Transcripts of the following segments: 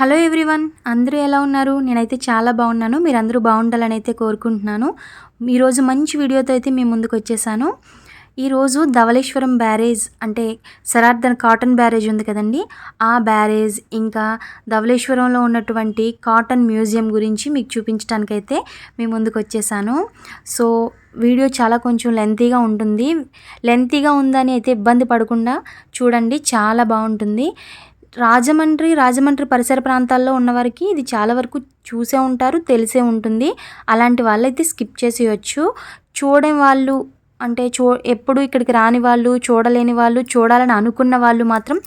Hello everyone, అందరూ ఎలా ఉన్నారు? నేనైతే చాలా బాగున్నాను. మీరందరూ బాగుండాలని అయితే కోరుకుంటున్నాను. ఈరోజు మంచి వీడియోతో అయితే మీ ముందుకు వచ్చేసాను. ఈరోజు ధవళేశ్వరం బ్యారేజ్ అంటే సరార్థన్ కాటన్ బ్యారేజ్ ఉంది కదండి, ఆ బ్యారేజ్ ఇంకా ధవళేశ్వరంలో ఉన్నటువంటి కాటన్ మ్యూజియం గురించి మీకు చూపించడానికైతే మీ ముందుకు వచ్చేసాను. సో వీడియో చాలా కొంచెం లెంతీగా ఉంటుంది. లెంతీగా ఉందని అయితే ఇబ్బంది పడకుండా చూడండి, చాలా బాగుంటుంది. రాజమండ్రి పరిసర ప్రాంతాల్లో ఉన్నవారికి ఇది చాలా వరకు చూసే ఉంటారు, తెలిసే ఉంటుంది. అలాంటి వాళ్ళైతే స్కిప్ చేసేయచ్చు. చూడని వాళ్ళు అంటే ఎప్పుడు ఇక్కడికి రాని వాళ్ళు, చూడలేని వాళ్ళు, చూడాలని అనుకున్న వాళ్ళు మాత్రం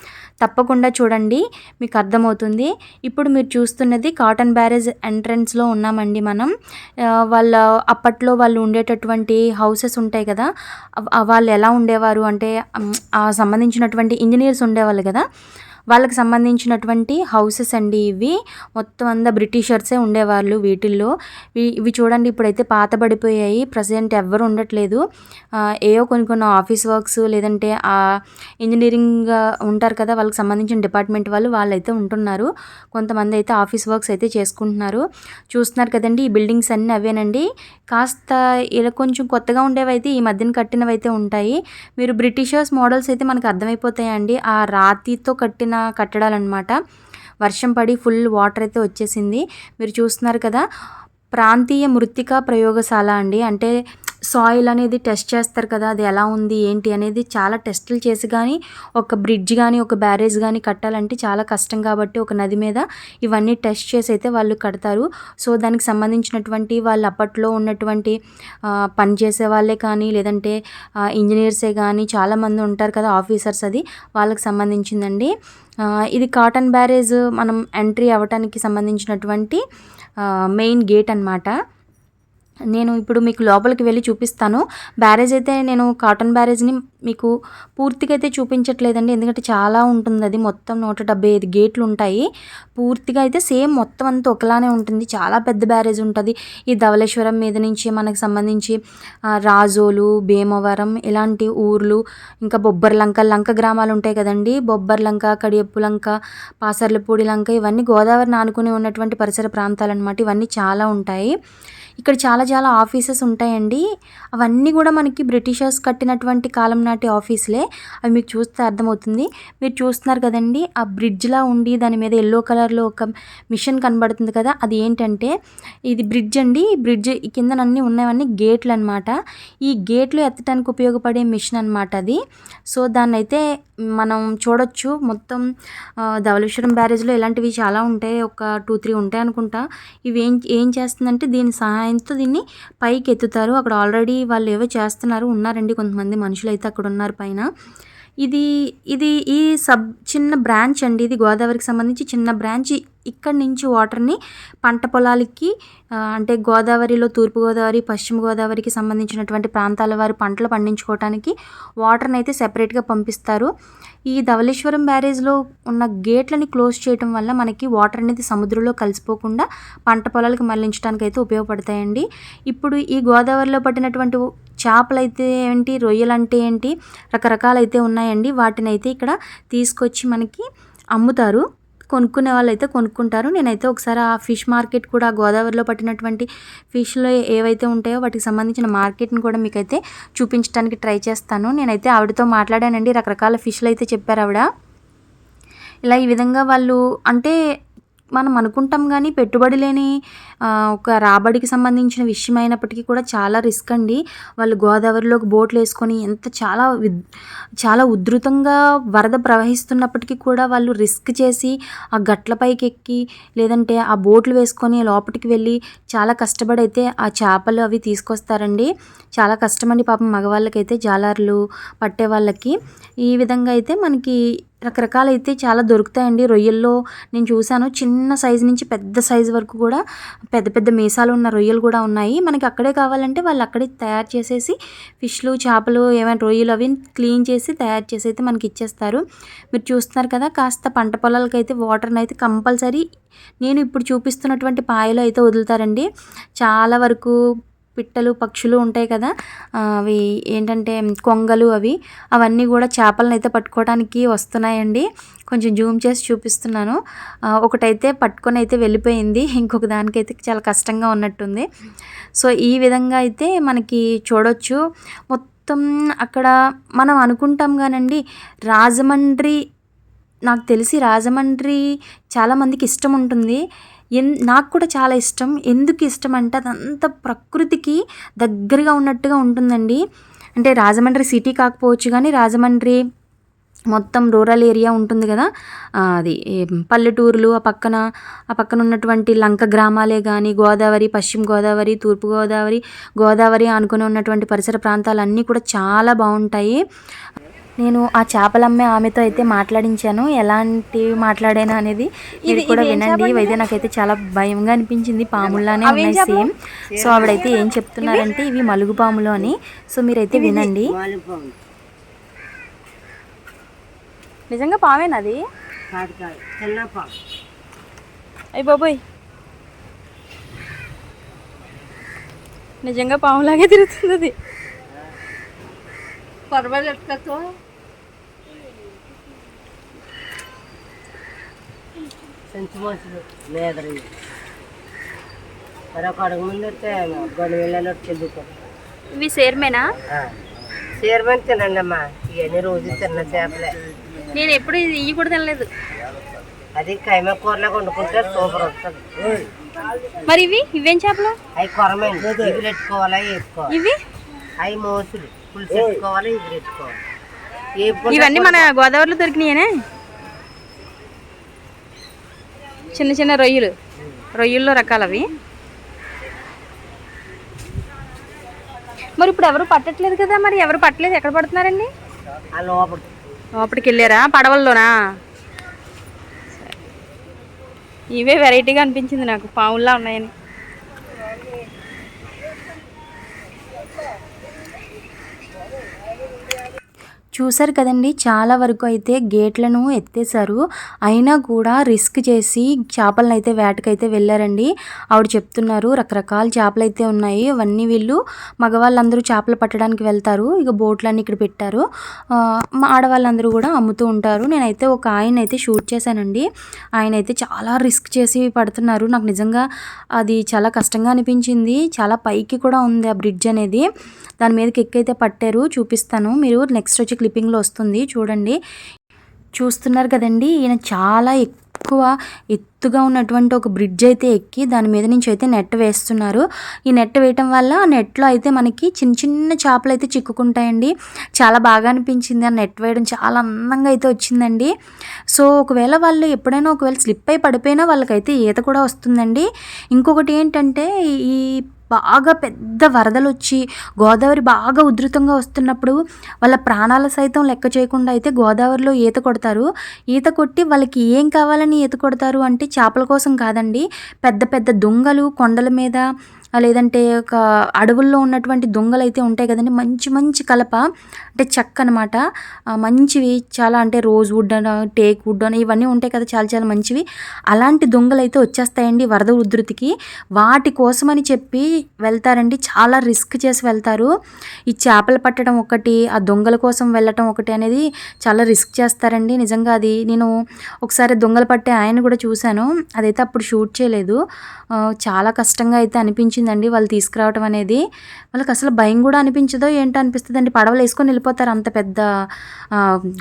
తప్పకుండా చూడండి, మీకు అర్థమవుతుంది. ఇప్పుడు మీరు చూస్తున్నది కాటన్ బ్యారేజ్ ఎంట్రన్స్లో ఉన్నామండి మనం. అప్పట్లో వాళ్ళు ఉండేటటువంటి హౌసెస్ ఉంటాయి కదా, వాళ్ళు ఎలా ఉండేవారు అంటే సంబంధించినటువంటి ఇంజనీర్స్ ఉండేవాళ్ళు కదా, వాళ్ళకి సంబంధించినటువంటి హౌసెస్ అండి ఇవి. మొత్తం అంతా బ్రిటిషర్సే ఉండేవాళ్ళు వీటిల్లో. ఇవి చూడండి, ఇప్పుడైతే పాతబడిపోయాయి, ప్రజెంట్ ఎవ్వరు ఉండట్లేదు. ఏవో కొన్ని ఆఫీస్ వర్క్స్ లేదంటే ఇంజనీరింగ్ ఉంటారు కదా, వాళ్ళకి సంబంధించిన డిపార్ట్మెంట్ వాళ్ళైతే ఉంటున్నారు. కొంతమంది అయితే ఆఫీస్ వర్క్స్ అయితే చేసుకుంటున్నారు. చూస్తున్నారు కదండి, ఈ బిల్డింగ్స్ అన్నీ అవేనండి. కాస్త ఇలా కొంచెం కొత్తగా ఉండేవైతే ఈ మధ్యన కట్టినవైతే ఉంటాయి. మీరు బ్రిటిషర్స్ మోడల్స్ అయితే మనకు అర్థమైపోతాయండి. ఆ రాతితో కట్టిన కట్టడాలన్నమాట. వర్షం పడి ఫుల్ వాటర్ అయితే వచ్చేసింది. మీరు చూస్తున్నారు కదా, ప్రాంతీయ మృత్తికా ప్రయోగశాల అండి. అంటే సాయిల్ అనేది టెస్ట్ చేస్తారు కదా, అది ఎలా ఉంది ఏంటి అనేది చాలా టెస్టులు చేసి కానీ ఒక బ్రిడ్జ్ కానీ ఒక బ్యారేజ్ కానీ కట్టాలంటే చాలా కష్టం. కాబట్టి ఒక నది మీద ఇవన్నీ టెస్ట్ చేసి అయితే వాళ్ళు కడతారు. సో దానికి సంబంధించినటువంటి వాళ్ళు అప్పట్లో ఉన్నటువంటి పనిచేసే వాళ్ళే కానీ లేదంటే ఇంజనీర్సే కానీ చాలామంది ఉంటారు కదా, ఆఫీసర్స్, అది వాళ్ళకి సంబంధించిందండి. ఇది కాటన్ బ్యారేజ్ మనం ఎంట్రీ అవ్వటానికి సంబంధించినటువంటి మెయిన్ గేట్ అన్నమాట. నేను ఇప్పుడు మీకు లోపలికి వెళ్ళి చూపిస్తాను. బ్యారేజ్ అయితే నేను కాటన్ బ్యారేజ్ని మీకు పూర్తిగా అయితే చూపించట్లేదండి, ఎందుకంటే చాలా ఉంటుంది. అది మొత్తం 175 గేట్లు ఉంటాయి. పూర్తిగా అయితే సేమ్ మొత్తం అంతా ఒకలానే ఉంటుంది. చాలా పెద్ద బ్యారేజ్ ఉంటుంది. ఈ ధవళేశ్వరం మీద నుంచి మనకు సంబంధించి రాజోలు, భీమవరం ఇలాంటి ఊర్లు, ఇంకా లంక గ్రామాలు ఉంటాయి కదండి. బొబ్బర్లంక, కడియప్పు లంక, పాసర్లపూడి లంక, ఇవన్నీ గోదావరిని ఆనుకుని ఉన్నటువంటి పరిసర ప్రాంతాలు అన్నమాట. ఇవన్నీ చాలా ఉంటాయి. ఇక్కడ చాలా ఆఫీసెస్ ఉంటాయండి. అవన్నీ కూడా మనకి బ్రిటిషర్స్ కట్టినటువంటి కాలం నాటి ఆఫీసులే. అవి మీకు చూస్తే అర్థమవుతుంది. మీరు చూస్తున్నారు కదండి, ఆ బ్రిడ్జ్లా ఉండి దాని మీద ఎల్లో కలర్లో ఒక మిషన్ కనబడుతుంది కదా, అది ఏంటంటే ఇది బ్రిడ్జ్ అండి. ఈ బ్రిడ్జ్ కిందనన్నీ ఉన్నవన్నీ గేట్లు అనమాట. ఈ గేట్లు ఎత్తడానికి ఉపయోగపడే మిషన్ అనమాట అది. సో దాన్ని అయితే మనం చూడొచ్చు. మొత్తం ధవళేశ్వరం బ్యారేజ్లో ఇలాంటివి చాలా ఉంటాయి, ఒక 2-3 ఉంటాయి అనుకుంటా. ఇవి ఏం చేస్తుందంటే దీని సహాయంతో దీన్ని పైకి ఎత్తుతారు. అక్కడ ఆల్రెడీ వాళ్ళు ఏవో ఉన్నారండి కొంతమంది మనుషులు అయితే అక్కడ ఉన్నారు పైన. ఇది ఈ చిన్న బ్రాంచ్ అండి. ఇది గోదావరికి సంబంధించి చిన్న బ్రాంచ్. ఇక్కడి నుంచి వాటర్ని పంట పొలాలకి అంటే గోదావరిలో తూర్పుగోదావరి, పశ్చిమ గోదావరికి సంబంధించినటువంటి ప్రాంతాల వారి పంటలు పండించుకోవడానికి వాటర్ని అయితే సెపరేట్గా పంపిస్తారు. ఈ ధవళేశ్వరం బ్యారేజ్లో ఉన్న గేట్లని క్లోజ్ చేయడం వల్ల మనకి వాటర్ అనేది సముద్రంలో కలిసిపోకుండా పంట పొలాలకు మళ్లించడానికి అయితే ఉపయోగపడతాయండి. ఇప్పుడు ఈ గోదావరిలో పట్టినటువంటి చేపలు అయితే ఏంటి, రొయ్యలు అంటే ఏంటి, రకరకాలైతే ఉన్నాయండి. వాటిని అయితే ఇక్కడ తీసుకొచ్చి మనకి అమ్ముతారు. కొనుక్కునే వాళ్ళు అయితే కొనుక్కుంటారు. నేనైతే ఒకసారి ఆ ఫిష్ మార్కెట్ కూడా, గోదావరిలో పట్టినటువంటి ఫిష్లో ఏవైతే ఉంటాయో వాటికి సంబంధించిన మార్కెట్ని కూడా మీకైతే చూపించడానికి ట్రై చేస్తాను. నేనైతే ఆవిడతో మాట్లాడానండి. రకరకాల ఫిష్లు అయితే చెప్పారు ఆవిడ. ఇలా ఈ విధంగా వాళ్ళు అంటే మనం అనుకుంటాం కానీ పెట్టుబడి లేని ఒక రాబడికి సంబంధించిన విషయం అయినప్పటికీ కూడా చాలా రిస్క్ అండి. వాళ్ళు గోదావరిలోకి బోట్లు వేసుకొని చాలా ఉధృతంగా వరద ప్రవహిస్తున్నప్పటికీ కూడా వాళ్ళు రిస్క్ చేసి ఆ గట్లపైకి ఎక్కి లేదంటే ఆ బోట్లు వేసుకొని లోపలికి వెళ్ళి చాలా కష్టపడి అయితే ఆ చేపలు అవి తీసుకొస్తారండి. చాలా కష్టమండి పాపం మగవాళ్ళకైతే, జాలర్లు పట్టే వాళ్ళకి. ఈ విధంగా అయితే మనకి రకరకాలైతే చాలా దొరుకుతాయండి. రొయ్యల్లో నేను చూశాను, చిన్న సైజు నుంచి పెద్ద సైజు వరకు కూడా పెద్ద మీసాలు ఉన్న రొయ్యలు కూడా ఉన్నాయి. మనకి అక్కడే కావాలంటే వాళ్ళు అక్కడే తయారు చేసేసి ఫిష్లు, చేపలు, ఏమైనా రొయ్యలు అవి క్లీన్ చేసి తయారు చేసి అయితే మనకి ఇచ్చేస్తారు. మీరు చూస్తున్నారు కదా, కాస్త పంట పొలాలకైతే వాటర్ని అయితే కంపల్సరీ నేను ఇప్పుడు చూపిస్తున్నటువంటి పాయలో అయితే వదులుతారండి. చాలా వరకు పిట్టలు పక్షులు ఉంటాయి కదా, అవి ఏంటంటే కొంగలు అవన్నీ కూడా చేపలను అయితే పట్టుకోవడానికి వస్తున్నాయండి. కొంచెం జూమ్ చేసి చూపిస్తున్నాను. ఒకటైతే పట్టుకొని అయితే వెళ్ళిపోయింది, ఇంకొక దానికైతే చాలా కష్టంగా ఉన్నట్టుంది. సో ఈ విధంగా అయితే మనకి చూడొచ్చు. మొత్తం అక్కడ మనం అనుకుంటాం కానండి, రాజమండ్రి నాకు తెలిసి రాజమండ్రి చాలామందికి ఇష్టం ఉంటుంది. నాకు కూడా చాలా ఇష్టం. ఎందుకు ఇష్టం అంటే అదంతా ప్రకృతికి దగ్గరగా ఉన్నట్టుగా ఉంటుందండి. అంటే రాజమండ్రి సిటీ కాకపోవచ్చు కానీ రాజమండ్రి మొత్తం రూరల్ ఏరియా ఉంటుంది కదా, అది పల్లెటూరులు ఆ పక్కన ఉన్నటువంటి లంక గ్రామాలే కానీ, గోదావరి, పశ్చిమ గోదావరి, తూర్పు గోదావరి, గోదావరి అనుకుని ఉన్నటువంటి పరిసర ప్రాంతాలన్నీ కూడా చాలా బాగుంటాయి. నేను ఆ చేపలమ్మే ఆమెతో అయితే మాట్లాడించాను. ఎలాంటివి మాట్లాడాను అనేది ఇది కూడా వినండి. ఇవైతే నాకైతే చాలా భయంగా అనిపించింది. పాముల్లానే ఉన్నాయి సేమ్. సో ఆవిడైతే ఏం చెప్తున్నారంటే ఇవి మలుగు పాములు అని. సో మీరైతే వినండి. నిజంగా పామేనది? అయ్య బాబోయ్, నిజంగా పాములాగే తిరుగుతుంది అది. ఇవి సేర్మేనా? సేర్మని తినండి అమ్మా, ఇవన్నీ రోజు తిన్న చేపలే. నేను ఎప్పుడు ఇవి కూడా తినలేదు. అది కైమ కూరలో వండుకుంటే సూపర్ వస్తుంది. మరి ఇవేం చేపలు? అవి కొరమేండి, ఎగురెట్టుకోవాలా వేసుకోవాలి. ఇవి అవి మోసులు పులుసు పెట్టుకోవాలి, ఎగురెట్టుకోవాలి. ఇవన్నీ మన గోదావరిలో దొరికినాయనే. చిన్న చిన్న రొయ్యల్లో రకాలు అవి. మరి ఇప్పుడు ఎవరు పట్టట్లేదు కదా, మరి ఎవరు పట్టలేదు, ఎక్కడ పడుతున్నారండి? లోపలికి వెళ్ళారా పడవల్లోనా? ఇవే వెరైటీగా అనిపించింది నాకు, పావుల్లా ఉన్నాయని. చూసారు కదండి, చాలా వరకు అయితే గేట్లను ఎత్తేసారు. అయినా కూడా రిస్క్ చేసి చేపలను అయితే వేటకైతే వెళ్ళారండి. ఆవిడ చెప్తున్నారు రకరకాల చేపలు అయితే ఉన్నాయి. అవన్నీ వీళ్ళు మగవాళ్ళందరూ చేపలు పట్టడానికి వెళ్తారు. ఇక బోట్లన్నీ ఇక్కడ పెట్టారు. ఆడవాళ్ళందరూ కూడా అమ్ముతూ ఉంటారు. నేనైతే ఒక ఆయన అయితే షూట్ చేశానండి. ఆయన అయితే చాలా రిస్క్ చేసి పడుతున్నారు. నాకు నిజంగా అది చాలా కష్టంగా అనిపించింది. చాలా పైకి కూడా ఉంది ఆ బ్రిడ్జ్ అనేది. దాని మీదకి ఎక్కైతే పట్టారు, చూపిస్తాను. మీరు నెక్స్ట్ వచ్చి క్లిప్పింగ్లో వస్తుంది చూడండి. చూస్తున్నారు కదండి, ఈయన చాలా ఎక్కువ ఎత్తుగా ఉన్నటువంటి ఒక బ్రిడ్జ్ అయితే ఎక్కి దాని మీద నుంచి అయితే నెట్ వేస్తున్నారు. ఈ నెట్ వేయటం వల్ల ఆ నెట్లో అయితే మనకి చిన్న చిన్న చేపలు అయితే చిక్కుకుంటాయండి. చాలా బాగా అనిపించింది. ఆ నెట్ వేయడం చాలా అందంగా అయితే వచ్చిందండి. సో ఒకవేళ వాళ్ళు ఎప్పుడైనా స్లిప్ అయి పడిపోయినా వాళ్ళకైతే ఈత కూడా వస్తుందండి. ఇంకొకటి ఏంటంటే, ఈ బాగా పెద్ద వరదలు వచ్చి గోదావరి బాగా ఉధృతంగా వస్తున్నప్పుడు వాళ్ళ ప్రాణాల సైతం లెక్క చేయకుండా అయితే గోదావరిలో ఈత కొడతారు. ఈత కొట్టి వాళ్ళకి ఏం కావాలని ఈత కొడతారు అంటే చేపల కోసం కాదండి, పెద్ద పెద్ద దొంగలు కొండల మీద లేదంటే ఒక అడవుల్లో ఉన్నటువంటి దొంగలు అయితే ఉంటాయి కదండి, మంచి మంచి కలప అంటే చెక్క అనమాట, మంచివి చాలా, అంటే రోజ్ వుడ్ అని టేక్ వుడ్ అని ఇవన్నీ ఉంటాయి కదా, చాలా చాలా మంచివి. అలాంటి దొంగలు అయితే వచ్చేస్తాయండి వరద ఉధృతికి. వాటి కోసమని చెప్పి వెళ్తారండి, చాలా రిస్క్ చేసి వెళ్తారు. ఈ చేపలు పట్టడం ఒకటి, ఆ దొంగల కోసం వెళ్ళటం ఒకటి అనేది చాలా రిస్క్ చేస్తారండి. నిజంగా అది నేను ఒకసారి దొంగలు పట్టే ఆయన కూడా చూశాను. అదైతే అప్పుడు షూట్ చేయలేదు. చాలా కష్టంగా అయితే అనిపించిందండి వాళ్ళు తీసుకురావటం అనేది. వాళ్ళకి అసలు భయం కూడా అనిపించదో ఏంటో అనిపిస్తుంది అండి. పడవలు వేసుకొని వెళ్ళిపోతారు అంత పెద్ద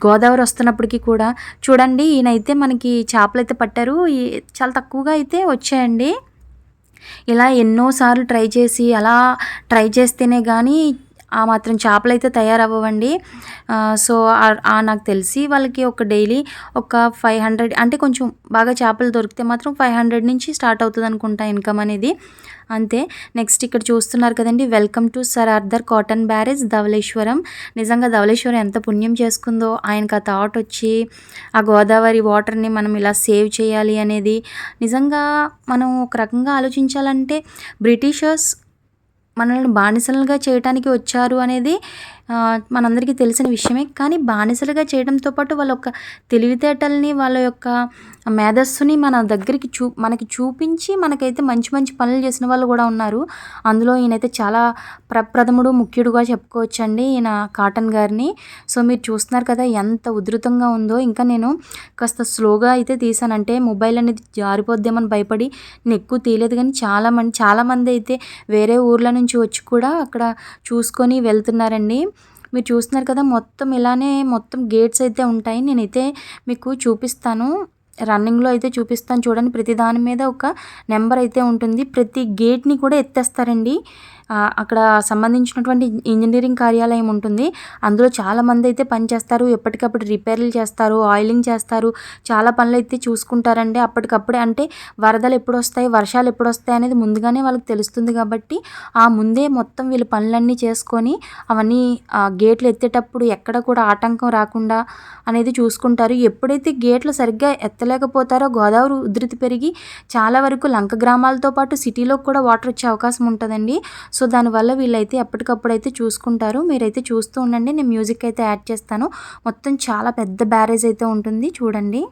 గోదావరి వస్తున్నప్పటికీ కూడా. చూడండి, ఈయనైతే మనకి చేపలు అయితే పట్టారు. చాలా తక్కువగా అయితే వచ్చాయండి. ఇలా ఎన్నోసార్లు ట్రై చేస్తేనే కానీ ఆ మాత్రం చేపలు అయితే తయారవ్వండి. సో నాకు తెలిసి వాళ్ళకి ఒక డైలీ ఒక 500, అంటే కొంచెం బాగా చేపలు దొరికితే మాత్రం 500 నుంచి స్టార్ట్ అవుతుంది అనుకుంటా ఇన్కమ్ అనేది. అంతే. నెక్స్ట్ ఇక్కడ చూస్తున్నారు కదండి, welcome to sir Arthur Cotton barrage Dhavaleswaram. నిజంగా ధవళేశ్వరం ఎంత పుణ్యం చేసుకుందో, ఆయనకు ఆ థాట్ వచ్చి ఆ గోదావరి వాటర్ని మనం ఇలా సేవ్ చేయాలి అనేది. నిజంగా మనం ఒక రకంగా ఆలోచించాలంటే బ్రిటిషర్స్ మనల్ని బానిసలుగా చేయడానికి వచ్చారు అనేది మనందరికీ తెలిసిన విషయమే. కానీ బానిసలుగా చేయడంతో పాటు వాళ్ళ యొక్క తెలివితేటల్ని, వాళ్ళ యొక్క మేధస్సుని మన దగ్గరికి మనకి చూపించి మనకైతే మంచి మంచి పనులు చేసిన వాళ్ళు కూడా ఉన్నారు. అందులో ఈయనైతే చాలా ప్రప్రథముడు, ముఖ్యుడుగా చెప్పుకోవచ్చండి ఈయన కాటన్ గారిని. సో మీరు చూస్తున్నారు కదా ఎంత ఉధృతంగా ఉందో. ఇంకా నేను కాస్త స్లోగా అయితే తీసానంటే మొబైల్ అనేది జారిపోద్దేమని భయపడి నేను ఎక్కువ తీయలేదు. కానీ చాలామంది అయితే వేరే ఊర్ల నుంచి వచ్చి కూడా అక్కడ చూసుకొని వెళ్తున్నారండి. మీరు చూస్తున్నారు కదా మొత్తం ఇలానే మొత్తం గేట్స్ అయితే ఉంటాయి. నేనైతే మీకు చూపిస్తాను, రన్నింగ్లో అయితే చూపిస్తాను చూడండి. ప్రతి దాని మీద ఒక నెంబర్ అయితే ఉంటుంది. ప్రతి గేట్ని కూడా ఎత్తేస్తారండి. అక్కడ సంబంధించినటువంటి ఇంజనీరింగ్ కార్యాలయం ఉంటుంది. అందులో చాలామంది అయితే పనిచేస్తారు. ఎప్పటికప్పుడు రిపేర్లు చేస్తారు, ఆయిలింగ్ చేస్తారు, చాలా పనులు అయితే చూసుకుంటారండి అప్పటికప్పుడే. అంటే వరదలు ఎప్పుడు వస్తాయి, వర్షాలు ఎప్పుడు వస్తాయి అనేది ముందుగానే వాళ్ళకి తెలుస్తుంది కాబట్టి ఆ ముందే మొత్తం వీళ్ళు పనులన్నీ చేసుకొని అవన్నీ గేట్లు ఎత్తేటప్పుడు ఎక్కడ కూడా ఆటంకం రాకుండా అనేది చూసుకుంటారు. ఎప్పుడైతే గేట్లు సరిగ్గా ఎత్తలేకపోతారో గోదావరి ఉధృతి పెరిగి చాలా వరకు లంక గ్రామాలతో పాటు సిటీలో కూడా వాటర్ వచ్చే అవకాశం ఉంటుందండి. సో దానివల్ల వీళ్ళైతే ఎప్పటికప్పుడు అయితే చూసుకుంటారు. మీరైతే చూస్తూ ఉండండి, నేను మ్యూజిక్ అయితే యాడ్ చేస్తాను. మొత్తం చాలా పెద్ద బ్యారేజ్ అయితే ఉంటుంది చూడండి.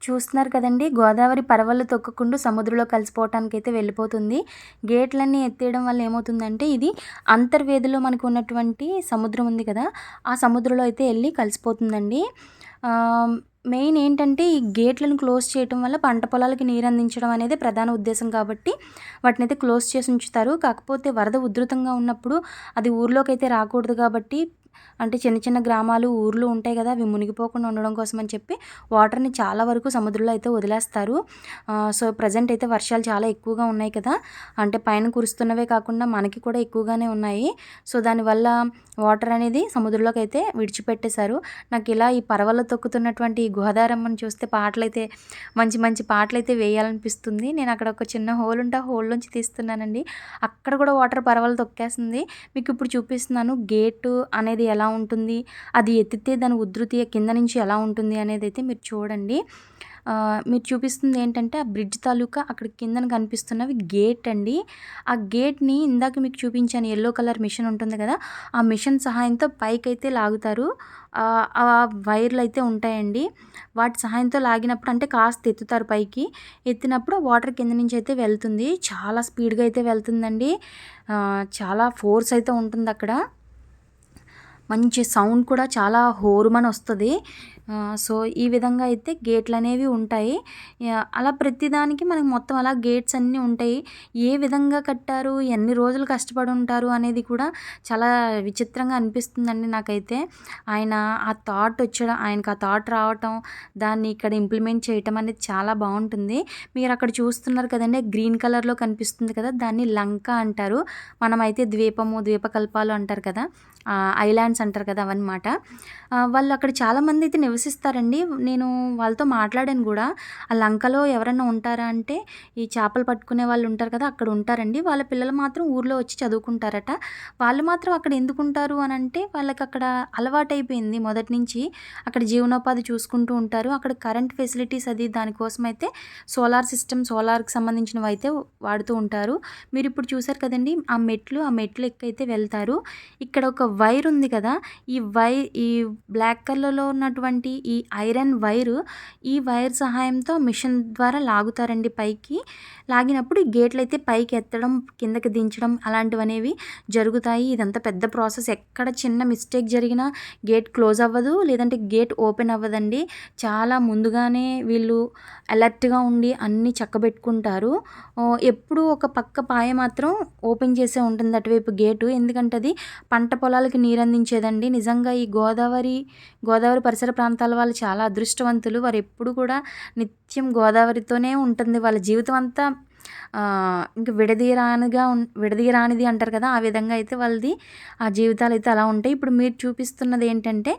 చూస్తున్నారు కదండి, గోదావరి పరవళ్ళు తొక్కకుండా సముద్రంలో కలిసిపోవటానికి అయితే వెళ్ళిపోతుంది. గేట్లన్నీ ఎత్తేయడం వల్ల ఏమవుతుందంటే ఇది అంతర్వేదిలో మనకు ఉన్నటువంటి సముద్రం ఉంది కదా, ఆ సముద్రంలో అయితే వెళ్ళి కలిసిపోతుందండి. మెయిన్ ఏంటంటే ఈ గేట్లను క్లోజ్ చేయటం వల్ల పంట పొలాలకి నీరు అందించడం అనేది ప్రధాన ఉద్దేశం కాబట్టి వాటిని అయితే క్లోజ్ చేసి ఉంచుతారు. కాకపోతే వరద ఉధృతంగా ఉన్నప్పుడు అది ఊర్లోకి అయితే రాకూడదు కాబట్టి, అంటే చిన్న చిన్న గ్రామాలు ఊర్లు ఉంటాయి కదా, అవి మునిగిపోకుండా ఉండడం కోసం అని చెప్పి వాటర్ని చాలా వరకు సముద్రంలో అయితే వదిలేస్తారు. సో ప్రజెంట్ అయితే వర్షాలు చాలా ఎక్కువగా ఉన్నాయి కదా, అంటే పైన కురుస్తున్నవే కాకుండా మనకి కూడా ఎక్కువగానే ఉన్నాయి. సో దానివల్ల వాటర్ అనేది సముద్రంలోకి అయితే విడిచిపెట్టేశారు. నాకు ఇలా ఈ పరవళ్ళు తొక్కుతున్నటువంటి ఈ గోదారమ్మని చూస్తే పాటలైతే మంచి మంచి పాటలైతే వేయాలనిపిస్తుంది. నేను అక్కడ ఒక చిన్న హోల్ ఉంటే ఆ హోల్ నుంచి తీస్తున్నానండి. అక్కడ కూడా వాటర్ పరవళ్ళు తొక్కేస్తుంది. మీకు ఇప్పుడు చూపిస్తున్నాను గేటు అనేది ఎలా ఉంటుంది, అది ఎత్తితే దాని ఉధృతి కింద నుంచి ఎలా ఉంటుంది అనేది అయితే మీరు చూడండి. మీరు చూపిస్తుంది ఏంటంటే ఆ బ్రిడ్జ్ తాలూకా అక్కడ కిందన కనిపిస్తున్నవి గేట్ అండి. ఆ గేట్ని ఇందాక మీకు చూపించాను, ఎల్లో కలర్ మిషన్ ఉంటుంది కదా, ఆ మిషన్ సహాయంతో పైకి అయితే లాగుతారు. ఆ వైర్లు అయితే ఉంటాయండి, వాటి సహాయంతో లాగినప్పుడు అంటే కాస్త ఎత్తుతారు పైకి, ఎత్తినప్పుడు వాటర్ కింద నుంచి అయితే వెళ్తుంది. చాలా స్పీడ్గా అయితే వెళ్తుందండి, చాలా ఫోర్స్ అయితే ఉంటుంది అక్కడ. మంచి సౌండ్ కూడా చాలా హోరుమని వస్తుంది. సో ఈ విధంగా అయితే గేట్లు అనేవి ఉంటాయి. అలా ప్రతిదానికి మనకి మొత్తం అలా గేట్స్ అన్నీ ఉంటాయి. ఏ విధంగా కట్టారు, ఎన్ని రోజులు కష్టపడి ఉంటారు అనేది కూడా చాలా విచిత్రంగా అనిపిస్తుందండి నాకైతే. ఆయనకు ఆ థాట్ రావటం, దాన్ని ఇక్కడ ఇంప్లిమెంట్ చేయటం అనేది చాలా బాగుంటుంది. మీరు అక్కడ చూస్తున్నారు కదండి, గ్రీన్ కలర్లో కనిపిస్తుంది కదా, దాన్ని లంక అంటారు. మనమైతే ద్వీపకల్పాలు అంటారు కదా, ఐలాండ్స్ టెంపుల్స్ అంటారు కదా అవన్నమాట. వాళ్ళు అక్కడ చాలామంది అయితే నివసిస్తారండి. నేను వాళ్ళతో మాట్లాడాను కూడా. ఆ లంకలో ఎవరైనా ఉంటారా అంటే ఈ చేపలు పట్టుకునే వాళ్ళు ఉంటారు కదా అక్కడ ఉంటారండి. వాళ్ళ పిల్లలు మాత్రం ఊర్లో వచ్చి చదువుకుంటారట. వాళ్ళు మాత్రం అక్కడ ఎందుకుంటారు అని అంటే వాళ్ళకి అక్కడ అలవాటైపోయింది మొదటి నుంచి. అక్కడ జీవనోపాధి చూసుకుంటూ ఉంటారు. అక్కడ కరెంట్ ఫెసిలిటీస్ అది దానికోసం అయితే సోలార్కి సంబంధించినవి అయితే వాడుతూ ఉంటారు. మీరు ఇప్పుడు చూసారు కదండి ఆ మెట్లు ఎక్కైతే వెళ్తారు. ఇక్కడ ఒక వైర్ ఉంది కదా, ఈ బ్లాక్ కలర్లో ఉన్నటువంటి ఈ ఐరన్ వైరు, ఈ వైర్ సహాయంతో మిషన్ ద్వారా లాగుతారండి పైకి. లాగినప్పుడు ఈ గేట్లు అయితే పైకి ఎత్తడం కిందకి దించడం అలాంటివనేవి జరుగుతాయి. ఇదంతా పెద్ద ప్రాసెస్. ఎక్కడ చిన్న మిస్టేక్ జరిగినా గేట్ క్లోజ్ అవ్వదు, లేదంటే గేట్ ఓపెన్ అవ్వదండి. చాలా ముందుగానే వీళ్ళు అలర్ట్గా ఉండి అన్నీ చక్కబెట్టుకుంటారు. ఎప్పుడు ఒక పక్క పాయ మాత్రం ఓపెన్ చేసే ఉంటుంది అటువైపు గేటు. ఎందుకంటే అది పంట పొలాలకి నీరు అందించేదండి. నిజంగా ఈ గోదావరి పరిసర ప్రాంతాల వాళ్ళు చాలా అదృష్టవంతులు. వారు ఎప్పుడు కూడా నిత్యం గోదావరితోనే ఉంటుంది వాళ్ళ జీవితం అంతా. ఇంక విడదీయరానిది అంటారు కదా, ఆ విధంగా అయితే వాళ్ళది ఆ జీవితాలు అయితే అలా ఉంటాయి. ఇప్పుడు మీరు చూపిస్తున్నది ఏంటంటే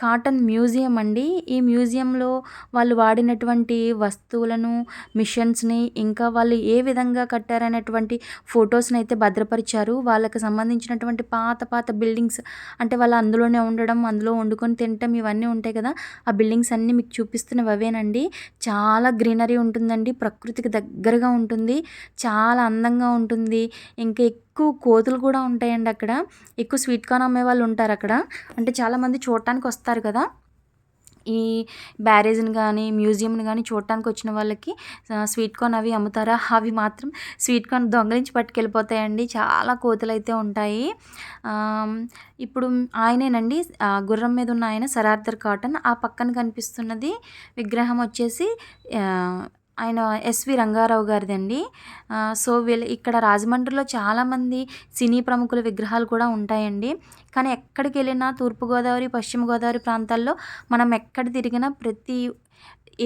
కాటన్ మ్యూజియం అండి. ఈ మ్యూజియంలో వాళ్ళు వాడినటువంటి వస్తువులను, మిషన్స్ని, ఇంకా వాళ్ళు ఏ విధంగా కట్టారనేటువంటి ఫొటోస్ని అయితే భద్రపరిచారు. వాళ్ళకి సంబంధించినటువంటి పాత బిల్డింగ్స్ అంటే వాళ్ళు అందులోనే ఉండడం, అందులో వండుకొని తినటం ఇవన్నీ ఉంటాయి కదా, ఆ బిల్డింగ్స్ అన్నీ మీకు చూపిస్తున్నవి అవేనండి. చాలా గ్రీనరీ ఉంటుందండి, ప్రకృతికి దగ్గరగా ఉంటుంది, చాలా అందంగా ఉంటుంది. ఇంకా ఎక్కువ కోతులు కూడా ఉంటాయండి అక్కడ. ఎక్కువ స్వీట్ కార్న్ అమ్మే వాళ్ళు ఉంటారు అక్కడ. అంటే చాలామంది చూడటానికి వస్తారు కదా, ఈ బ్యారేజ్ని కానీ మ్యూజియంని కానీ చూడటానికి వచ్చిన వాళ్ళకి స్వీట్ కార్న్ అవి అమ్ముతారా, అవి మాత్రం స్వీట్ కార్న్ దొంగలించి పట్టుకెళ్ళిపోతాయండి. చాలా కోతులు అయితే ఉంటాయి. ఇప్పుడు ఆయనేనండి గుర్రం మీద ఉన్న ఆయన సర్ ఆర్థర్ కాటన్. ఆ పక్కన కనిపిస్తున్నది విగ్రహం వచ్చేసి ఆయన ఎస్వి రంగారావు గారిదండి. సో వీళ్ళు ఇక్కడ రాజమండ్రిలో చాలామంది సినీ ప్రముఖుల విగ్రహాలు కూడా ఉంటాయండి. కానీ ఎక్కడికి వెళ్ళినా తూర్పుగోదావరి, పశ్చిమ గోదావరి ప్రాంతాల్లో మనం ఎక్కడ తిరిగినా ప్రతి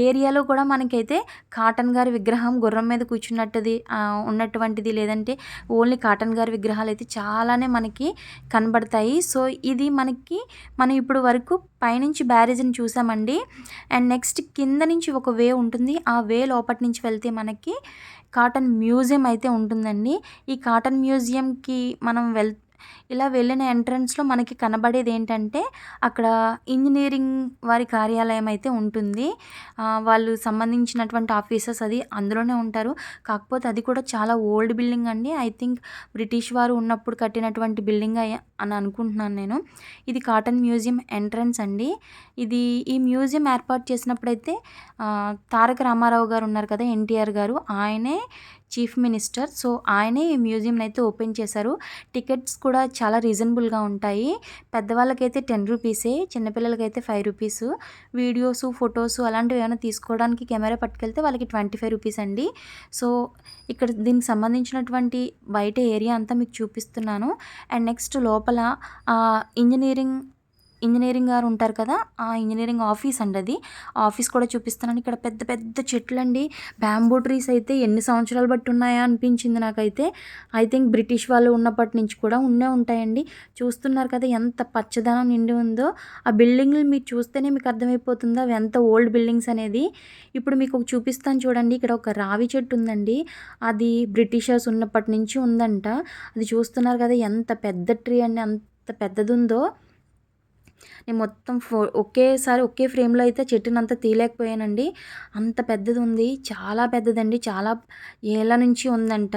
ఏరియాలో కూడా మనకైతే కాటన్ గారి విగ్రహం గుర్రం మీద కూర్చున్నట్టుది ఉన్నటువంటిది, లేదంటే ఓన్లీ కాటన్ గారి విగ్రహాలు అయితే చాలానే మనకి కనబడతాయి. సో ఇది మనం ఇప్పుడు వరకు పైనుంచి బ్యారేజ్ని చూసామండి. అండ్ నెక్స్ట్ కింద నుంచి ఒక వే ఉంటుంది. ఆ వే లోపటి నుంచి వెళ్తే మనకి కాటన్ మ్యూజియం అయితే ఉంటుందండి. ఈ కాటన్ మ్యూజియంకి మనం ఇలా వెళ్ళిన ఎంట్రన్స్లో మనకి కనబడేది ఏంటంటే అక్కడ ఇంజనీరింగ్ వారి కార్యాలయం అయితే ఉంటుంది. వాళ్ళు సంబంధించినటువంటి ఆఫీసర్స్ అది అందులోనే ఉంటారు. కాకపోతే అది కూడా చాలా ఓల్డ్ బిల్డింగ్ అండి. ఐ థింక్ బ్రిటిష్ వారు ఉన్నప్పుడు కట్టినటువంటి బిల్డింగ్ అని అనుకుంటున్నాను నేను. ఇది కాటన్ మ్యూజియం ఎంట్రన్స్ అండి. ఈ మ్యూజియం ఏర్పాటు చేసినప్పుడైతే తారక రామారావు గారు ఉన్నారు కదా, ఎన్టీఆర్ గారు, ఆయనే చీఫ్ మినిస్టర్. సో ఆయనే ఈ మ్యూజియంని అయితే ఓపెన్ చేశారు. టికెట్స్ కూడా చాలా రీజనబుల్గా ఉంటాయి. పెద్దవాళ్ళకైతే 10 రూపీసే, చిన్నపిల్లలకైతే 5 రూపీస్. వీడియోస్, ఫొటోస్ అలాంటివి ఏమైనా తీసుకోవడానికి కెమెరా పట్టుకెళ్తే వాళ్ళకి 25 రూపీస్ అండి. సో ఇక్కడ దీనికి సంబంధించినటువంటి బయట ఏరియా అంతా మీకు చూపిస్తున్నాను. అండ్ నెక్స్ట్ లోపల ఇంజనీరింగ్ గారు ఉంటారు కదా, ఆ ఇంజనీరింగ్ ఆఫీస్ అండి అది. ఆఫీస్ కూడా చూపిస్తున్నాను. ఇక్కడ పెద్ద పెద్ద చెట్లు అండి, బ్యాంబూ ట్రీస్ అయితే ఎన్ని సంవత్సరాలు బట్టి ఉన్నాయా అనిపించింది నాకైతే. ఐ థింక్ బ్రిటిష్ వాళ్ళు ఉన్నప్పటి నుంచి కూడా ఉంటాయండి. చూస్తున్నారు కదా ఎంత పచ్చదనం నిండి ఉందో. ఆ బిల్డింగ్లు మీరు చూస్తేనే మీకు అర్థమైపోతుందో అవి ఎంత ఓల్డ్ బిల్డింగ్స్ అనేది. ఇప్పుడు మీకు చూపిస్తాను చూడండి. ఇక్కడ ఒక రావి చెట్టు ఉందండి, అది బ్రిటిషర్స్ ఉన్నప్పటి నుంచి ఉందంట. అది చూస్తున్నారు కదా ఎంత పెద్ద ట్రీ అండి, అంత పెద్దది ఉందో. నేను మొత్తం ఒకే ఫ్రేమ్లో అయితే చెట్టునంతా తీయలేకపోయానండి, అంత పెద్దది ఉంది. చాలా పెద్దదండి, చాలా ఏళ్ళ నుంచి ఉందంట.